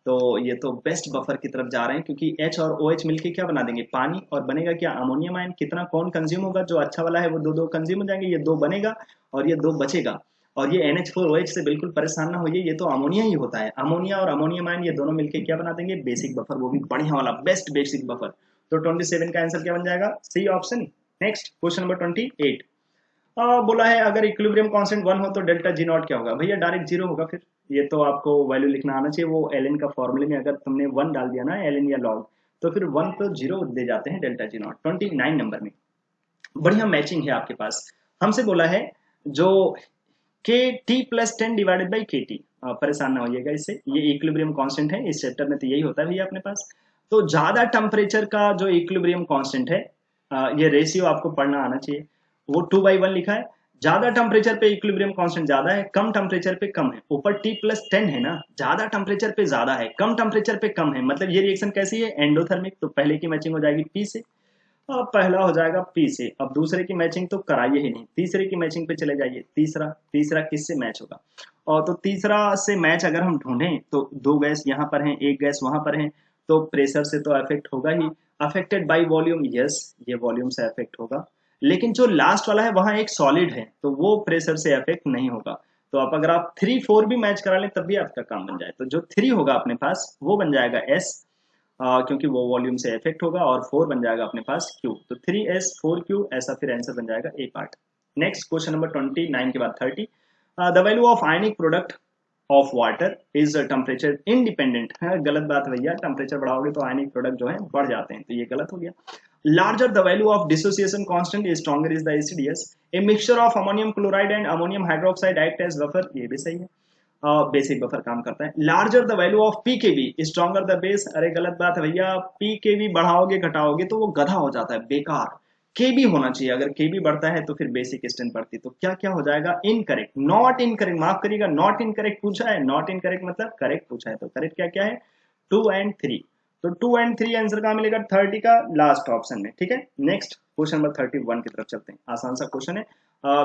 A: तो ये तो बेस्ट बफर की तरफ जा रहे हैं, क्योंकि H और OH मिलके क्या बना देंगे, पानी, और बनेगा क्या, अमोनियम आयन। कितना कौन कंज्यूम होगा, जो अच्छा वाला है वो दो दो कंज्यूम हो जाएंगे, ये 2 बनेगा और ये 2 बचेगा। और ये NH4OH से बिल्कुल परेशान ना होइए, ये तो अमोनिया ही होता है। अमोनिया और अमोनियम आयन ये दोनों मिलके क्या बना देंगे, बेसिक बफर, वो भी बढ़िया वाला बेस्ट बेसिक बफर। तो 27 का आंसर क्या बन जाएगा, C option. Next question number 28। बोला है अगर इक्विलिब्रियम कांस्टेंट 1 हो तो डेल्टा जी नॉट क्या होगा। भैया डायरेक्ट 0 होगा, फिर ये तो आपको वैल्यू लिखना आना चाहिए। वो एल का फॉर्मूले में अगर तुमने 1 डाल दिया ना, एल या लॉग, तो फिर 1 तो 0 दे जाते हैं डेल्टा जी नॉट। 29 नंबर में बढ़िया मैचिंग है आपके पास। हमसे बोला है जो के टी प्लस 10 डिवाइडेड बाई के टी, परेशान ना होइएगा इससे, ये इक्विलिब्रियम कांस्टेंट है, इस चैप्टर में तो यही होता है भैया अपने पास। तो ज्यादा टेम्परेचर का जो इक्विलिब्रियम कांस्टेंट है, ये रेशियो आपको पढ़ना आना चाहिए। वो 2/1 लिखा है। ज्यादा टेम्परेचर पे इक्विलिब्रियम कांस्टेंट ज्यादा है, कम टेम्परेचर पे कम है। ऊपर T+10 है ना, ज्यादा टेम्परेचर पे ज्यादा है, कम टेम्परेचर पे कम है, मतलब ये रिएक्शन कैसी है, एंडोथर्मिक। तो पहले की मैचिंग हो जाएगी P से, अब पहला हो जाएगा P से। अब दूसरे की मैचिंग तो कराइए ही नहीं, तीसरे की मैचिंग पे चले जाइए। तीसरा तीसरा किससे मैच होगा, और तो तीसरा से मैच अगर हम ढूंढें तो 2 गैस यहाँ पर हैं, 1 गैस वहां पर है, तो प्रेशर से तो अफेक्ट होगा ही। अफेक्टेड बाई वॉल्यूम, यस, ये वॉल्यूम से अफेक्ट होगा। लेकिन जो लास्ट वाला है वहां एक सॉलिड है, तो वो प्रेशर से अफेक्ट नहीं होगा। तो आप अगर आप 3 4 भी मैच करा लें तब भी आपका काम बन जाए। तो जो 3 होगा अपने पास वो बन जाएगा S, क्योंकि वो वॉल्यूम से इफेक्ट होगा, और 4 बन जाएगा अपने पास Q। तो 3S 4Q, ऐसा फिर आंसर बन जाएगा ए पार्ट। नेक्स्ट क्वेश्चन नंबर 29 के बाद 30। The value of ionic product of water is temperature independent. गलत बात भैया, टेम्परेचर बढ़ाओगे तो आयनिक प्रोडक्ट जो है बढ़ जाते हैं, तो ये गलत हो गया। Larger the value of dissociation constant is stronger is the acidious. A mixture of ammonium chloride and ammonium hydroxide act as buffer, ये भी सही है, बेसिक बफर काम करता है। Larger the value of pKb stronger the base, अरे गलत बात है भैया, पीकेवी बढ़ाओगे घटाओगे तो वो गधा हो जाता है, बेकार। केबी होना चाहिए, अगर केबी बढ़ता है तो फिर बेसिक स्ट्रेंथ बढ़ती है। तो क्या क्या हो जाएगा, इनकरेक्ट, नॉट इनकरेक्ट, माफ करिएगा, नॉट इनकरेक्ट पूछा है, नॉट इनकरेक्ट मतलब करेक्ट पूछा है। तो करेक्ट क्या क्या है, 2 एंड 3। तो 2 एंड 3 आंसर कहाँ मिलेगा, 30 का लास्ट ऑप्शन में, ठीक है। नेक्स्ट क्वेश्चन नंबर 31 की तरफ चलते हैं, आसान सा क्वेश्चन है।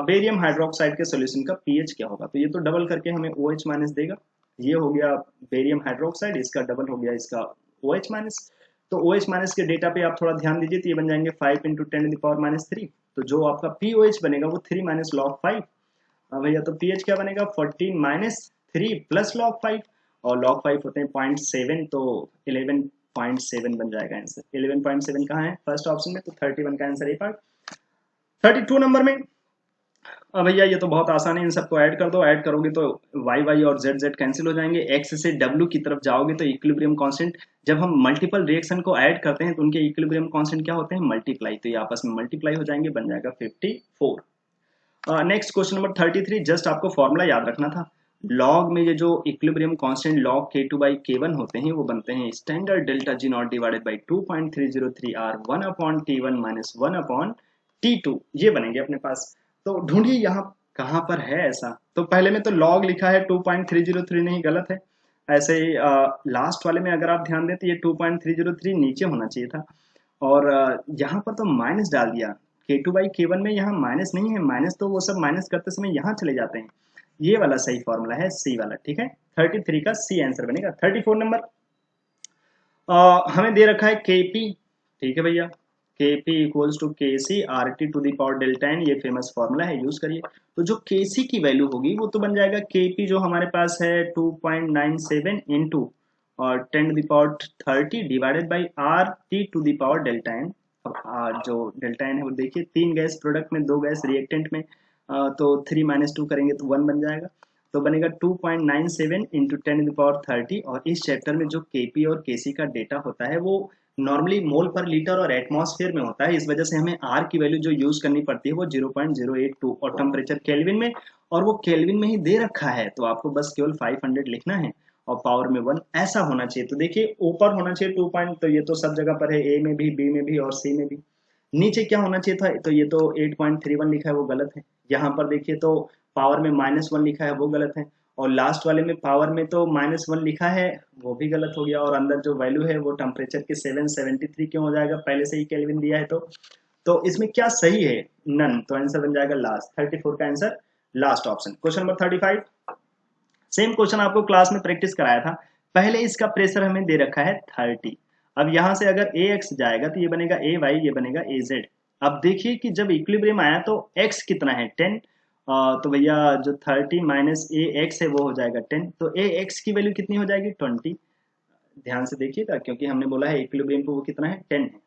A: बेरियम हाइड्रोक्साइड के सॉल्यूशन का पीएच क्या होगा। तो ये तो डबल करके हमें OH माइनस देगा, ये हो गया बेरियम हाइड्रोक्साइड, इसका डबल हो गया इसका OH माइनस। तो OH माइनस के डेटा पे आप थोड़ा ध्यान दीजिए, तो ये बन जाएंगे 5 × 10⁻³ तो जो आपका POH बनेगा वो 3 - log 5। भैया तो पीएच क्या बनेगा, 14 - 3 + log 5, और log 5 होते हैं 0.7, तो 11.7 बन जाएगा आंसर। 11.7 कहाँ है, फर्स्ट ऑप्शन में, तो 31 का आंसर ए पार्ट। 32 नंबर में, अब भैया ये तो बहुत आसान है, इन सबको ऐड कर दो, ऐड करोगे तो वाई वाई और जेड जेड कैंसिल हो जाएंगे, एक्स से डब्ल्यू की तरफ जाओगे तो इक्विलिब्रियम कांस्टेंट, जब हम मल्टीपल रिएक्शन को ऐड करते हैं तो उनके इक्विलिब्रियम कांस्टेंट क्या होते हैं, मल्टीप्लाई, तो ये आपस में मल्टीप्लाई हो जाएंगे, बन जाएगा 54। नेक्स्ट क्वेश्चन नंबर 33, जस्ट आपको फॉर्मूला याद रखना था। लॉग में ये जो इक्विलिब्रियम कांस्टेंट लॉग K2/K1 होते हैं वो बनते हैं standard delta G not divided by 2.303 R 1/T1 - 1/T2, ये बनेंगे अपने पास। तो ढूंढिए यहाँ कहाँ पर है ऐसा। तो पहले में तो लॉग लिखा है 2.303, नहीं गलत है। ऐसे ही लास्ट वाले में अगर आप ध्यान दें तो ये 2.303 नीचे होना चाहिए था, और यहाँ पर तो माइनस डाल दिया। K2/K1 में यहाँ माइनस नहीं है, माइनस तो वो सब माइनस करते समय यहाँ चले जाते हैं। ये वाला सही फॉर्मूला है, सी वाला, ठीक है। 33 का सी आंसर बनेगा। 34 नंबर, हमें दे रखा है Kp, ठीक है भैया, Kp equals to KC RT to the power delta n, ये फेमस फॉर्मूला है, यूज करिए। तो जो Kc की वैल्यू होगी वो तो बन जाएगा Kp, जो हमारे पास है 2.97 इंटू और 10⁻30 divided by RT to the power delta n। अब जो डेल्टा n है वो देखिए, 3 गैस प्रोडक्ट में 2 गैस रिएक्टेंट में, तो 3 - 2 करेंगे तो 1 बन जाएगा, तो बनेगा 2.97 इंटू 10⁻30। और इस चैप्टर में जो Kp और Kc का डेटा होता है वो नॉर्मली मोल पर लीटर और एटमॉस्फेयर में होता है, इस वजह से हमें R की वैल्यू जो यूज करनी पड़ती है वो 0.082, और टेम्परेचर केल्विन में, और वो केल्विन में ही दे रखा है, तो आपको बस केवल 500 लिखना है, और पावर में 1 ऐसा होना चाहिए। तो देखिए ऊपर होना चाहिए 2 पॉइंट, तो ये तो सब जगह पर है, ए में भी, बी में भी और सी में भी। नीचे क्या होना चाहिए था, तो ये तो 8.31 लिखा है वो गलत है। यहाँ पर देखिए तो पावर में -1 लिखा है वो गलत है, और लास्ट वाले में पावर में तो -1 लिखा है वो भी गलत हो गया, और अंदर जो वैल्यू है वो टेम्परेचर के 773 क्यों हो जाएगा, पहले से ही केल्विन दिया है। तो तो इसमें क्या सही है? नन। तो आंसर बन जाएगा लास्ट, 34 का answer last option. Question number 35, same question आपको क्लास में प्रैक्टिस कराया था। पहले इसका प्रेशर हमें दे रखा है 30। अब यहां से अगर ए एक्स जाएगा तो ये बनेगा ए वाई, ये बनेगा ए जेड। अब देखिए कि जब इक्विलिब्रियम आया तो एक्स कितना है 10, तो भैया जो 30 माइनस ए एक्स है वो हो जाएगा 10, तो ए एक्स की वैल्यू कितनी हो जाएगी 20। ध्यान से देखिएगा क्योंकि हमने बोला है इक्विलिब्रियम पे वो कितना है 10 है।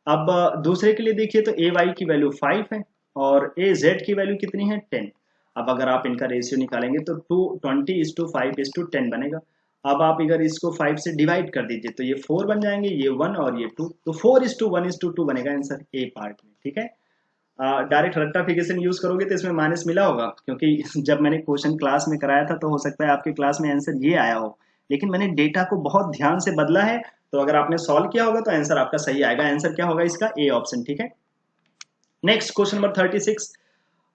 A: अब दूसरे के लिए देखिए तो ए वाई की वैल्यू 5 है और ए जेड की वैल्यू कितनी है 10। अब अगर आप इनका रेशियो निकालेंगे तो 20:5:10 बनेगा। अब आप अगर इसको 5 से डिवाइड कर दीजिए तो ये 4 बन जाएंगे, ये 1 और ये 2, तो 4:1:2 बनेगा आंसर ए पार्ट में। ठीक है, डायरेक्ट रेक्टिफिकेशन यूज करोगे तो इसमें माइनस मिला होगा, क्योंकि जब मैंने क्वेश्चन क्लास में कराया था तो हो सकता है आपके क्लास में आंसर ये आया हो, लेकिन मैंने डेटा को बहुत ध्यान से बदला है। तो अगर आपने सॉल्व किया होगा तो आंसर आपका सही आएगा। आंसर क्या होगा इसका? A option. ठीक है, नेक्स्ट क्वेश्चन नंबर 36,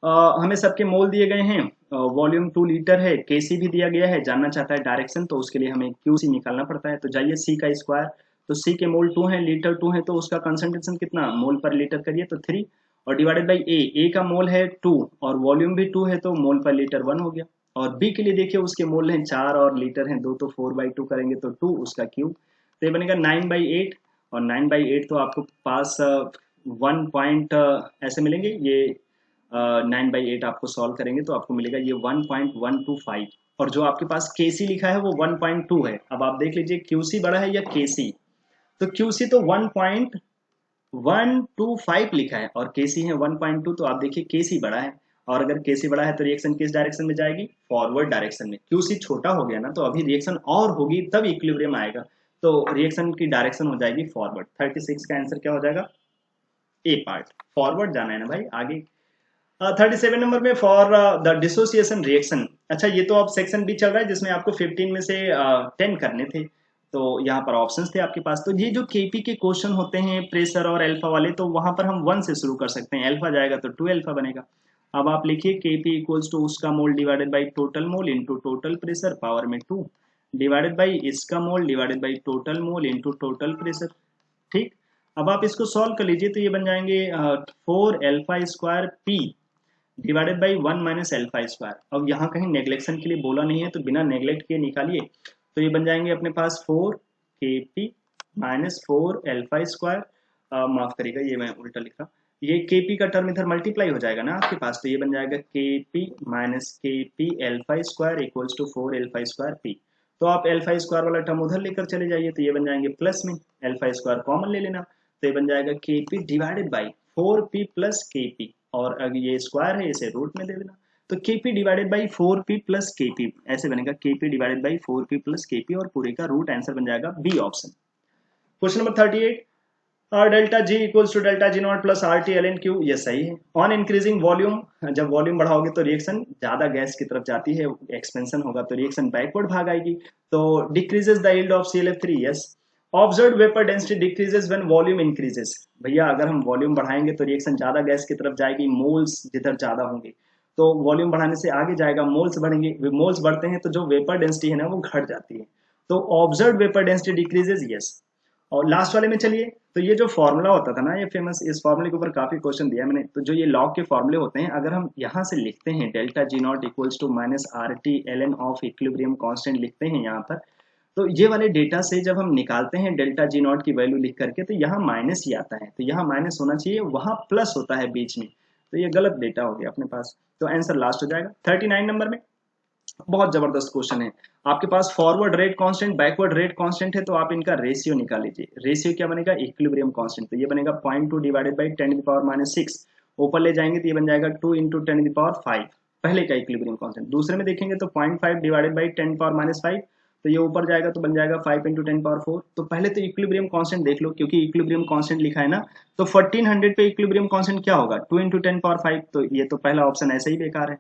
A: हमें सबके मोल दिए गए हैं, वॉल्यूम 2 लीटर है, केसी भी दिया गया है, जानना चाहता है डायरेक्शन, तो उसके लिए हमें क्यूसी निकालना पड़ता है। तो जाइए सी का स्क्वायर, तो सी के मोल 2 है, लीटर 2 है, तो उसका कंसंट्रेशन कितना मोल पर लीटर करिए तो 3, और डिवाइडेड बाई ए का मोल है 2 और वॉल्यूम भी 2 है तो मोल पर लीटर 1 हो गया। और बी के लिए देखिए उसके मोल हैं 4 और लीटर हैं 2, तो 4/2 करेंगे तो 2 उसका क्यूब, तो ये बनेगा 9/8, और 9/8 तो आपको पास 1 पॉइंट ऐसे मिलेंगे। ये 9/8 आपको सॉल्व करेंगे तो आपको मिलेगा ये 1.125, और जो आपके पास केसी लिखा है वो 1.2 है। अब आप देख लीजिए क्यूसी बड़ा है या केसी, तो क्यूसी तो 1.125 लिखा है और केसी है 1.2, तो आप देखिए केसी बड़ा है, और अगर केसी बड़ा है तो रिएक्शन किस डायरेक्शन में जाएगी? फॉरवर्ड डायरेक्शन में। क्यूसी छोटा हो गया ना, तो अभी रिएक्शन और होगी तब इक्विलिब्रियम आएगा, तो रिएक्शन की डायरेक्शन हो जाएगी फॉरवर्ड। 36 का आंसर क्या हो जाएगा? ए पार्ट, फॉरवर्ड जाना है ना भाई आगे। 37 नंबर में फॉर द डिसोसिएशन रिएक्शन। अच्छा, ये तो अब सेक्शन बी चल रहा है जिसमें आपको 15 में से 10 करने थे, तो यहाँ पर ऑप्शंस थे आपके पास। तो ये जो केपी के क्वेश्चन होते हैं प्रेशर और अल्फा वाले, तो वहां पर हम 1 से शुरू कर सकते हैं, अल्फा जाएगा तो 2 अल्फा बनेगा। अब आप लिखिए केपी इक्वल्स टू उसका मोल divided by total mole into total pressure power में 2, डिवाइडेड बाई इसका मोल divided by total mole into total pressure. ठीक, अब आप इसको सॉल्व कर लीजिए तो ये बन जाएंगे 4 alpha square P divided by 1 minus alpha square. अब यहाँ कहीं नेग्लेक्शन के लिए बोला नहीं है तो बिना नेग्लेक्ट के निकालिए, तो ये बन जाएंगे अपने पास 4 के पी माइनस 4 अल्फा स्क्वायर, माफ करिएगा ये मैं उल्टा लिखा, ये के पी का टर्म इधर मल्टीप्लाई हो जाएगा ना आपके पास, तो ये बन जाएगा K P minus K P alpha square equals to 4 alpha square P. तो आप अल्फा स्क्वायर वाला टर्म उधर लेकर चले जाइए, तो ये बन जाएंगे प्लस में, अल्फा स्क्वायर कॉमन ले लेना, तो ये बन जाएगा K P divided by 4p plus के पी, और अगर ये स्क्वायर है इसे रूट में दे देना, तो kp divided by 4p plus kp ऐसे बनेगा, kp divided by 4p plus kp, और पूरे का रूट आंसर बन जाएगा B option. Question number 38, delta G equals to delta G not plus R T L N Q, ये सही है। ऑन इंक्रीजिंग वॉल्यूम, जब वॉल्यूम बढ़ाओगे तो रिएक्शन ज्यादा गैस की तरफ जाती है, एक्सपेंशन होगा तो रिएक्शन बैकवर्ड भाग आएगी, तो decreases the yield of ClF3, yes. Observe vapour density decreases when volume increases, भैया अगर हम वॉल्यूम बढ़ाएंगे तो रिएक्शन ज्यादा गैस की तरफ जाएगी, मोल्स जिधर ज्यादा होंगे, तो वॉल्यूम बढ़ाने से आगे जाएगा, मोल्स बढ़ेंगे, मोल्स बढ़ते हैं तो जो वेपर डेंसिटी है ना वो घट जाती है, तो observe vapour density decreases, yes. और लास्ट वाले में चलिए, तो ये जो फॉर्मूला होता था ना, ये फेमस, इस फॉर्मूले के ऊपर काफी क्वेश्चन दिया है मैंने, तो जो ये लॉग के फॉर्मूले होते हैं, अगर हम यहाँ से लिखते हैं delta G not equals to minus R T L N of equilibrium constant लिखते हैं यहाँ पर, तो ये वाले डेटा से जब हम निकालते हैं डेल्टा जी नॉट की वैल्यू लिख करके, तो यहाँ माइनस ही आता है, तो यहाँ माइनस होना चाहिए, वहां प्लस होता है बीच में, तो ये गलत डेटा हो गया अपने पास, तो आंसर लास्ट हो जाएगा। 39 नंबर में बहुत जबरदस्त क्वेश्चन है, आपके पास forward rate constant backward rate constant है, तो आप इनका रेशियो निकाल लीजिए। रेशियो क्या बनेगा? इक्विलिब्रियम कांस्टेंट, तो ये बनेगा 0.2 डिवाइडेड बाई 10⁻⁻6, ऊपर ले जाएंगे तो ये बन जाएगा 2 इंटू 10⁻5, पहले का इक्विलिब्रियम कांस्टेंट। दूसरे में देखेंगे तो 0.5 डिवाइडेड बाई 10⁻⁵, तो ये ऊपर जाएगा तो बन जाएगा 5 इंटू 10⁻4। तो पहले तो इक्विलिब्रियम कांस्टेंट देख लो, क्योंकि इक्विलिब्रियम कांस्टेंट लिखा है ना, तो 1400 पे इक्विलिब्रियम कांस्टेंट क्या होगा? 2 इंटू 10⁻5, तो ये तो पहला ऑप्शन ऐसे ही बेकार है।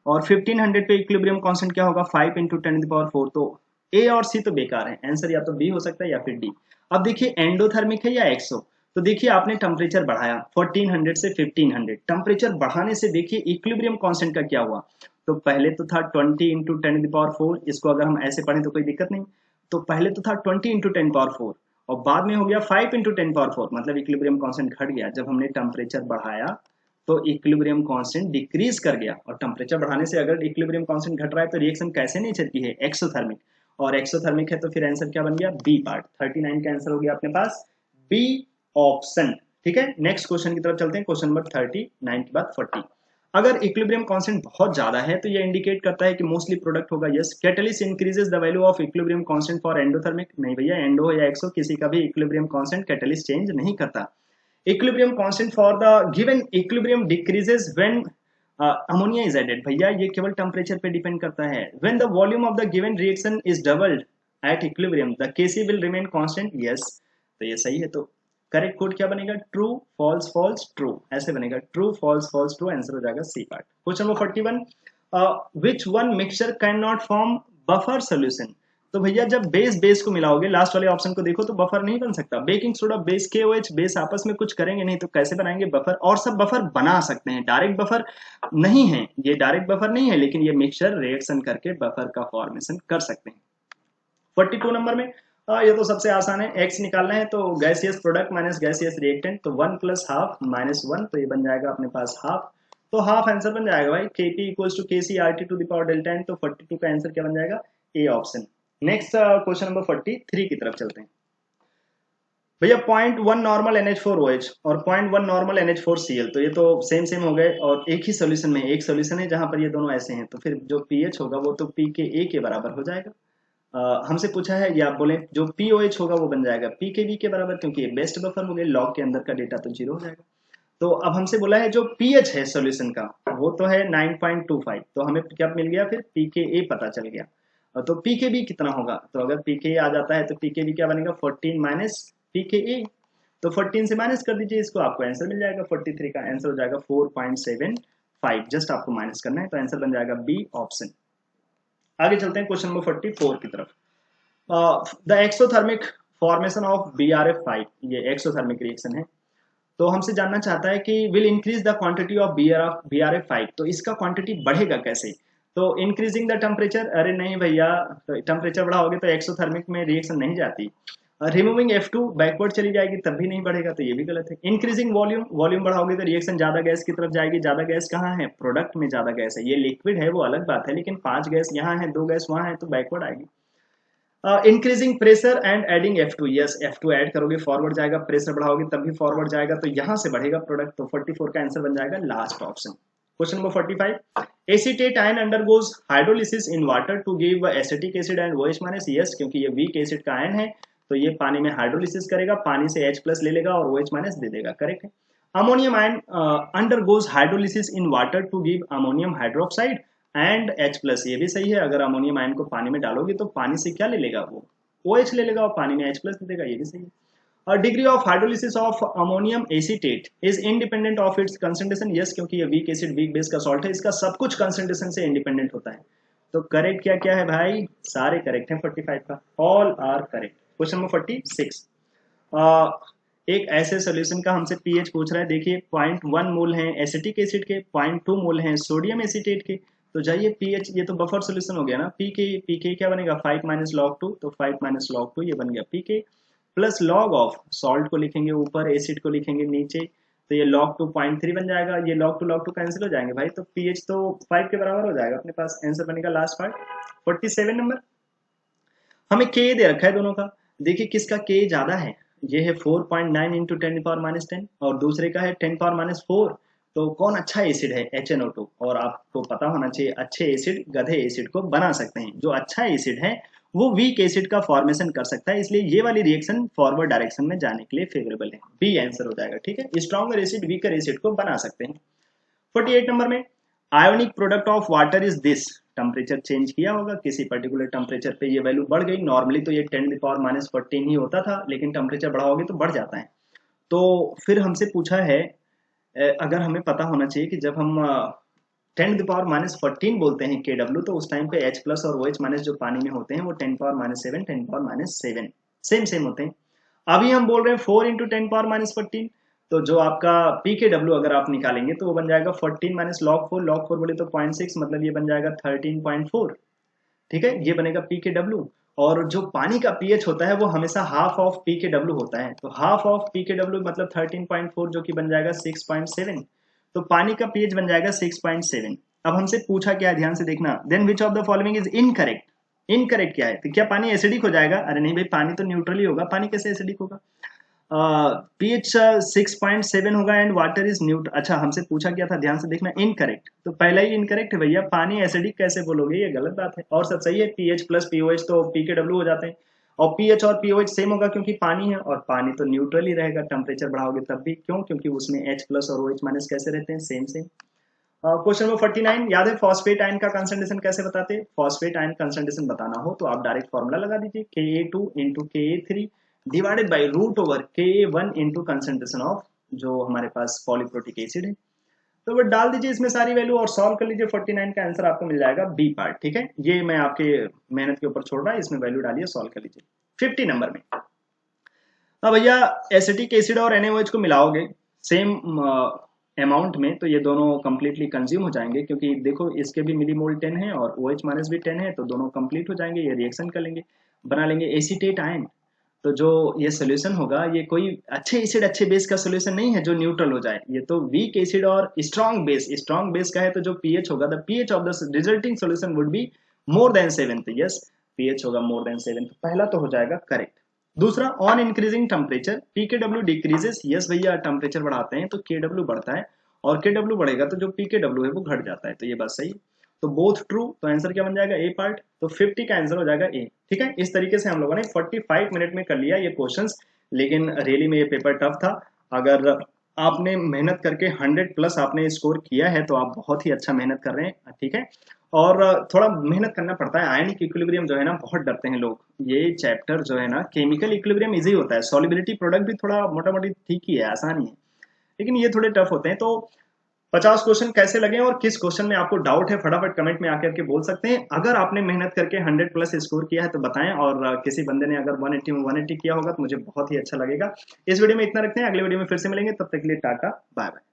A: और 1500 पे इक्विलिब्रियम कांस्टेंट क्या होगा? 5 इंटू 10⁻4, तो ए और सी तो बेकार है, आंसर या तो बी हो सकता है या फिर डी। अब देखिए एंडोथर्मिक है या एक्सो, तो देखिए आपने टेम्परेचर बढ़ाया 1400 से 1500, टेम्परेचर बढ़ाने से देखिए इक्विलिब्रियम कांस्टेंट का क्या हुआ, तो पहले तो था 20 इंटू 10⁻4, इसको अगर हम ऐसे पढ़ें तो कोई दिक्कत नहीं, तो पहले तो था 20 इंटू 10⁻4, और बाद में हो गया 5 इंटू 10⁴, मतलब इक्विलिब्रियम कांस्टेंट घट गया। जब हमने टेम्परेचर बढ़ाया तो इक्विलिब्रियम कांस्टेंट डिक्रीज कर गया, और टेम्परेचर बढ़ाने से अगर इक्विलिब्रियम कांस्टेंट घट रहा है तो रिएक्शन कैसे नेचर की है, एक्सोथर्मिक, और एक्सोथर्मिक है तो फिर आंसर क्या बन गया, बी पार्ट। 39 का आंसर हो गया अपने पास बी ऑप्शन। ठीक है, नेक्स्ट क्वेश्चन की तरफ चलते हैं। क्वेश्चन नंबर 39 के बाद 40। अगर इक्विलिब्रियम कांस्टेंट बहुत ज्यादा है तो ये इंडिकेट करता है कि मोस्टली प्रोडक्ट होगा yes, catalyst increases the value of equilibrium constant for endothermic. नहीं भैया, एंडो या एक्सो किसी का भी इक्विलिब्रियम कांस्टेंट कैटलिस्ट चेंज नहीं करता। Equilibrium constant for the given equilibrium decreases when ammonia is added. भैया ये केवल टेम्परेचर पे डिपेंड करता है। When the volume of the given reaction is doubled at equilibrium the KC will remain constant. Yes, तो ये सही है। तो करेक्ट कोड क्या बनेगा, ट्रू फॉल्स फॉल्स ट्रू, ऐसे बनेगा, true false false true, answer हो जाएगा C part. Question number 41, which one mixture can not form buffer solution. तो भैया जब बेस बेस को मिलाओगे, लास्ट वाले ऑप्शन को देखो, तो बफर नहीं बन सकता। Baking soda base KOH base आपस में कुछ करेंगे नहीं तो कैसे बनाएंगे बफर। और सब बफर बना सकते हैं, डायरेक्ट बफर नहीं है, ये डायरेक्ट बफर नहीं है, लेकिन ये मिक्सचर रिएक्शन करके बफर का फॉर्मेशन कर सकते हैं। 42 नंबर में ये तो सबसे आसान है, एक्स निकालना है तो gaseous product minus gaseous reactant, तो 1 प्लस हाफ माइनस 1, तो ये बन जाएगा अपने पास हाफ। तो हाफ आंसर बन जाएगा भाई Kp equals to KC RT to the power delta n। तो 42 का आंसर क्या बन जाएगा, A option. Next question number 43 की तरफ चलते हैं। भैया 0.1 नॉर्मल NH4OH और 0.1 नॉर्मल NH4Cl, तो ये तो सेम सेम हो गए और एक ही सोल्यूशन में, एक सोल्यूशन है जहां पर ये दोनों ऐसे हैं, तो फिर जो pH होगा वो तो pKa के बराबर हो जाएगा। हमसे पूछा है या बोले जो POH होगा वो बन जाएगा pKb के बराबर, क्योंकि ये बेस्ट बफर हो गए, लॉग के अंदर का डेटा तो 0 हो जाएगा। तो अब हमसे बोला है जो pH है सॉल्यूशन का वो तो है 9.25, तो हमें क्या मिल गया, फिर pKa पता चल गया। तो pKb कितना होगा, तो अगर pKa आ जाता है तो pKb क्या बनेगा, 14 माइनस pKa, तो 14 से माइनस कर दीजिए इसको, आपको आंसर मिल जाएगा। 43 का आंसर हो जाएगा 4.75, जस्ट आपको माइनस करना है, तो आंसर बन जाएगा बी ऑप्शन। आगे चलते हैं क्वेश्चन नंबर 44 की तरफ। The exothermic formation of BRF5, ये एक्सोथर्मिक रिएक्शन है। तो हमसे जानना चाहता है कि will increase the quantity of BRF5, तो इसका क्वांटिटी बढ़ेगा कैसे, तो इंक्रीजिंग द टेम्परेचर। अरे नहीं भैया, तो टेम्परेचर बढ़ाओगे तो एक्सोथर्मिक में रिएक्शन नहीं जाती। रिमूविंग F2 बैकवर्ड चली जाएगी तब भी नहीं बढ़ेगा, तो ये भी गलत है। इंक्रीजिंग वॉल्यूम, वॉल्यूम बढ़ाओगे तो रिएक्शन ज्यादा गैस की तरफ जाएगी। ज्यादा गैस कहाँ है, प्रोडक्ट में ज्यादा गैस है, ये लिक्विड है वो अलग बात है, लेकिन 5 गैस यहाँ है 2 गैस वहां है, तो बैकवर्ड आएगी। Increasing pressure and adding F2, yes F2 add करोगे फॉरवर्ड जाएगा, प्रेशर बढ़ाओगे तब भी फॉरवर्ड जाएगा, तो यहाँ से बढ़ेगा प्रोडक्ट। तो 44 का आंसर बन जाएगा last option. Question number 45, acetate ion undergoes hydrolysis in water to give acetic acid and OH minus. Yes, क्योंकि ये वीक एसिड का आयन है तो ये पानी में हाइड्रोलिसिस करेगा, पानी से H+ ले लेगा और OH माइनस दे देगा, करेक्ट है। Ammonium ion undergoes hydrolysis in water to give ammonium hydroxide and H+, ये भी सही है। अगर अमोनियम आयन को पानी में डालोगे तो पानी से क्या ले लेगा, वो OH ले लेगा और पानी में H+ दे देगा, ये भी सही है। और degree of hydrolysis of ammonium acetate is independent of its concentration. Yes, क्योंकि ये वीक एसिड वीक बेस का सॉल्ट है, इसका सब कुछ कंसंट्रेशन से इंडिपेंडेंट होता है। तो करेक्ट क्या क्या है भाई, सारे करेक्ट हैं 45 का, all are correct. Question number 46, एक ऐसे सॉल्यूशन का हमसे pH पूछ रहा है। देखिए 0.1 मोल है एसिटिक एसिड के, 0.2 मोल है सोडियम एसीटेट के। तो जाइए pH, ये तो बफर सॉल्यूशन हो गया ना, pK क्या बनेगा 5 माइनस लॉग 2, तो 5 माइनस लॉग 2 ये बन गया pK, plus log of salt को लिखेंगे ऊपर, एसिड को लिखेंगे नीचे, तो ये log 2 0.3 बन जाएगा, ये log 2 कैंसिल हो जाएंगे भाई, तो pH तो 5 के बराबर हो जाएगा अपने पास, आंसर बनेगा लास्ट पार्ट। 47 नंबर, हमें K दे रखा है दोनों का। देखिए किसका K ज्यादा है, ये है 4.9 इंटू 10⁻⁻10 और दूसरे का है 10⁻⁴। तो कौन अच्छा एसिड है, HNO2। और आपको पता होना चाहिए अच्छे एसिड गधे एसिड को बना सकते हैं, जो अच्छा एसिड है वो वीक एसिड का फॉर्मेशन कर सकता है, इसलिए ये वाली रिएक्शन फॉरवर्ड डायरेक्शन में जाने के लिए फेवरेबल है, बी आंसर हो जाएगा। ठीक है, स्ट्रॉन्गर एसिड वीकर एसिड को बना सकते हैं। 48 नंबर में, ionic product of water is this. Temperature change किया होगा, किसी पर्टिकुलर टेम्परेचर पे ये वैल्यू बढ़ गई। नॉर्मली तो ये 10⁻⁻14 ही होता था, लेकिन टेम्परेचर बढ़ाओगे तो बढ़ जाता है। तो फिर हमसे पूछा है, अगर हमें पता होना चाहिए कि जब हम 10⁻14 बोलते हैं KW, तो उस टाइम पे H+ और OH माइनस जो पानी में होते हैं वो 10⁻7 10⁻7 सेम सेम होते हैं। अभी हम बोल रहे हैं 4 इंटू 10⁻14, तो जो आपका pKW अगर आप निकालेंगे तो वो बन जाएगा 14 माइनस log 4, log 4 बोले तो 0.6, मतलब ये बन जाएगा 13.4। ठीक है, ये बनेगा pKW। और जो पानी का पीएच होता है वो हमेशा half of P K W होता है। तो half of P K W मतलब 13.4 जो कि बन जाएगा 6.7। तो पानी का पीएच बन जाएगा 6.7। अब हमसे पूछा क्या है, ध्यान से देखना, then which of the following is incorrect. Incorrect क्या है, तो क्या पानी एसिडिक हो जाएगा? अरे नहीं भाई, पानी तो न्यूट्रल ही होगा, पानी कैसे एसिडिक होगा? पीएच 6.7 होगा एंड वाटर इज न्यूट्रल। अच्छा, हमसे पूछा क्या था, ध्यान से देखना, इनकरेक्ट। तो पहला ही इनकरेक्ट है भैया, पानी एसिडिक कैसे बोलोगे, ये गलत बात है। और सब सही है, पीएच प्लस पीओएच तो पी के डब्ल्यू हो जाते हैं, और पीएच और पीओएच सेम होगा क्योंकि पानी है, और पानी तो न्यूट्रल ही रहेगा, टेम्परेचर बढ़ाओगे तब भी। क्यों? क्योंकि उसमें H प्लस और OH माइनस कैसे रहते हैं, सेम सेम। क्वेश्चन नंबर 49, याद है फॉस्फेट आयन का कंसंट्रेशन कैसे बताते हैं? फॉस्फेट आयन कंसंट्रेशन बताना हो तो आप डायरेक्ट फॉर्मूला लगा दीजिए, Ka2 into Ka3 divided by root over Ka1 into concentration of जो हमारे पास पॉलीप्रोटिक एसिड है। तो वो डाल दीजिए इसमें सारी वैल्यू और सॉल्व कर लीजिए, 49 का आंसर आपको मिल जाएगा बी पार्ट। ठीक है, ये मैं आपके मेहनत के ऊपर छोड़ रहा है, इसमें वैल्यू डालिए, सॉल्व कर लीजिए। 50 नंबर में अब भैया एसिटिक एसिड और NaOH को मिलाओगे सेम अमाउंट में तो ये दोनों कंप्लीटली कंज्यूम हो जाएंगे, क्योंकि देखो इसके भी मिलीमोल 10 है और OH माइनस भी 10 है, तो दोनों कंप्लीट हो जाएंगे, ये रिएक्शन कर लेंगे, बना लेंगे एसीटेट आयन। तो जो ये सोल्यूशन होगा ये कोई अच्छे एसिड अच्छे बेस का सोल्यूशन नहीं है जो न्यूट्रल हो जाए, ये तो वीक एसिड और स्ट्रॉन्ग बेस का है। तो जो पीएच होगा, the pH of the resulting solution would be more then 7। तो यस, पीएच होगा मोर देन 7, तो पहला तो हो जाएगा करेक्ट। दूसरा, ऑन इंक्रीजिंग टेम्परेचर पीकेडब्ल्यू डिक्रीजेस। यस भैया, टेम्परेचर बढ़ाते हैं तो केडब्ल्यू बढ़ता है, और केडब्ल्यू बढ़ेगा तो जो पीकेडब्ल्यू है वो घट जाता है, तो ये बात सही है। तो बोथ ट्रू, तो आंसर क्या बन जाएगा, ए पार्ट। तो 50 का आंसर हो जाएगा ए। ठीक है, इस तरीके से हम लोगों ने 45 मिनट में कर लिया ये क्वेश्चंस, लेकिन रियली में ये पेपर टफ था। अगर आपने मेहनत करके 100 प्लस आपने स्कोर किया है तो आप बहुत ही अच्छा मेहनत कर रहे हैं। ठीक है, और थोड़ा मेहनत करना पड़ता है। आयनिक इक्विलिब्रियम जो है ना, बहुत डरते हैं लोग, ये चैप्टर जो है ना, केमिकल इक्विलिब्रियम इजी होता है, सॉल्युबिलिटी प्रोडक्ट भी थोड़ा मोटा मोटी ठीक ही है, आसान ही है, लेकिन ये थोड़े टफ होते हैं। तो 50 क्वेश्चन कैसे लगे और किस क्वेश्चन में आपको डाउट है, फटाफट कमेंट में आकर के बोल सकते हैं। अगर आपने मेहनत करके 100 प्लस स्कोर किया है तो बताएं, और किसी बंदे ने अगर 180 में 180 किया होगा तो मुझे बहुत ही अच्छा लगेगा। इस वीडियो में इतना रखते हैं, अगले वीडियो में फिर से मिलेंगे, तब तक के लिए टाटा बाय बाय।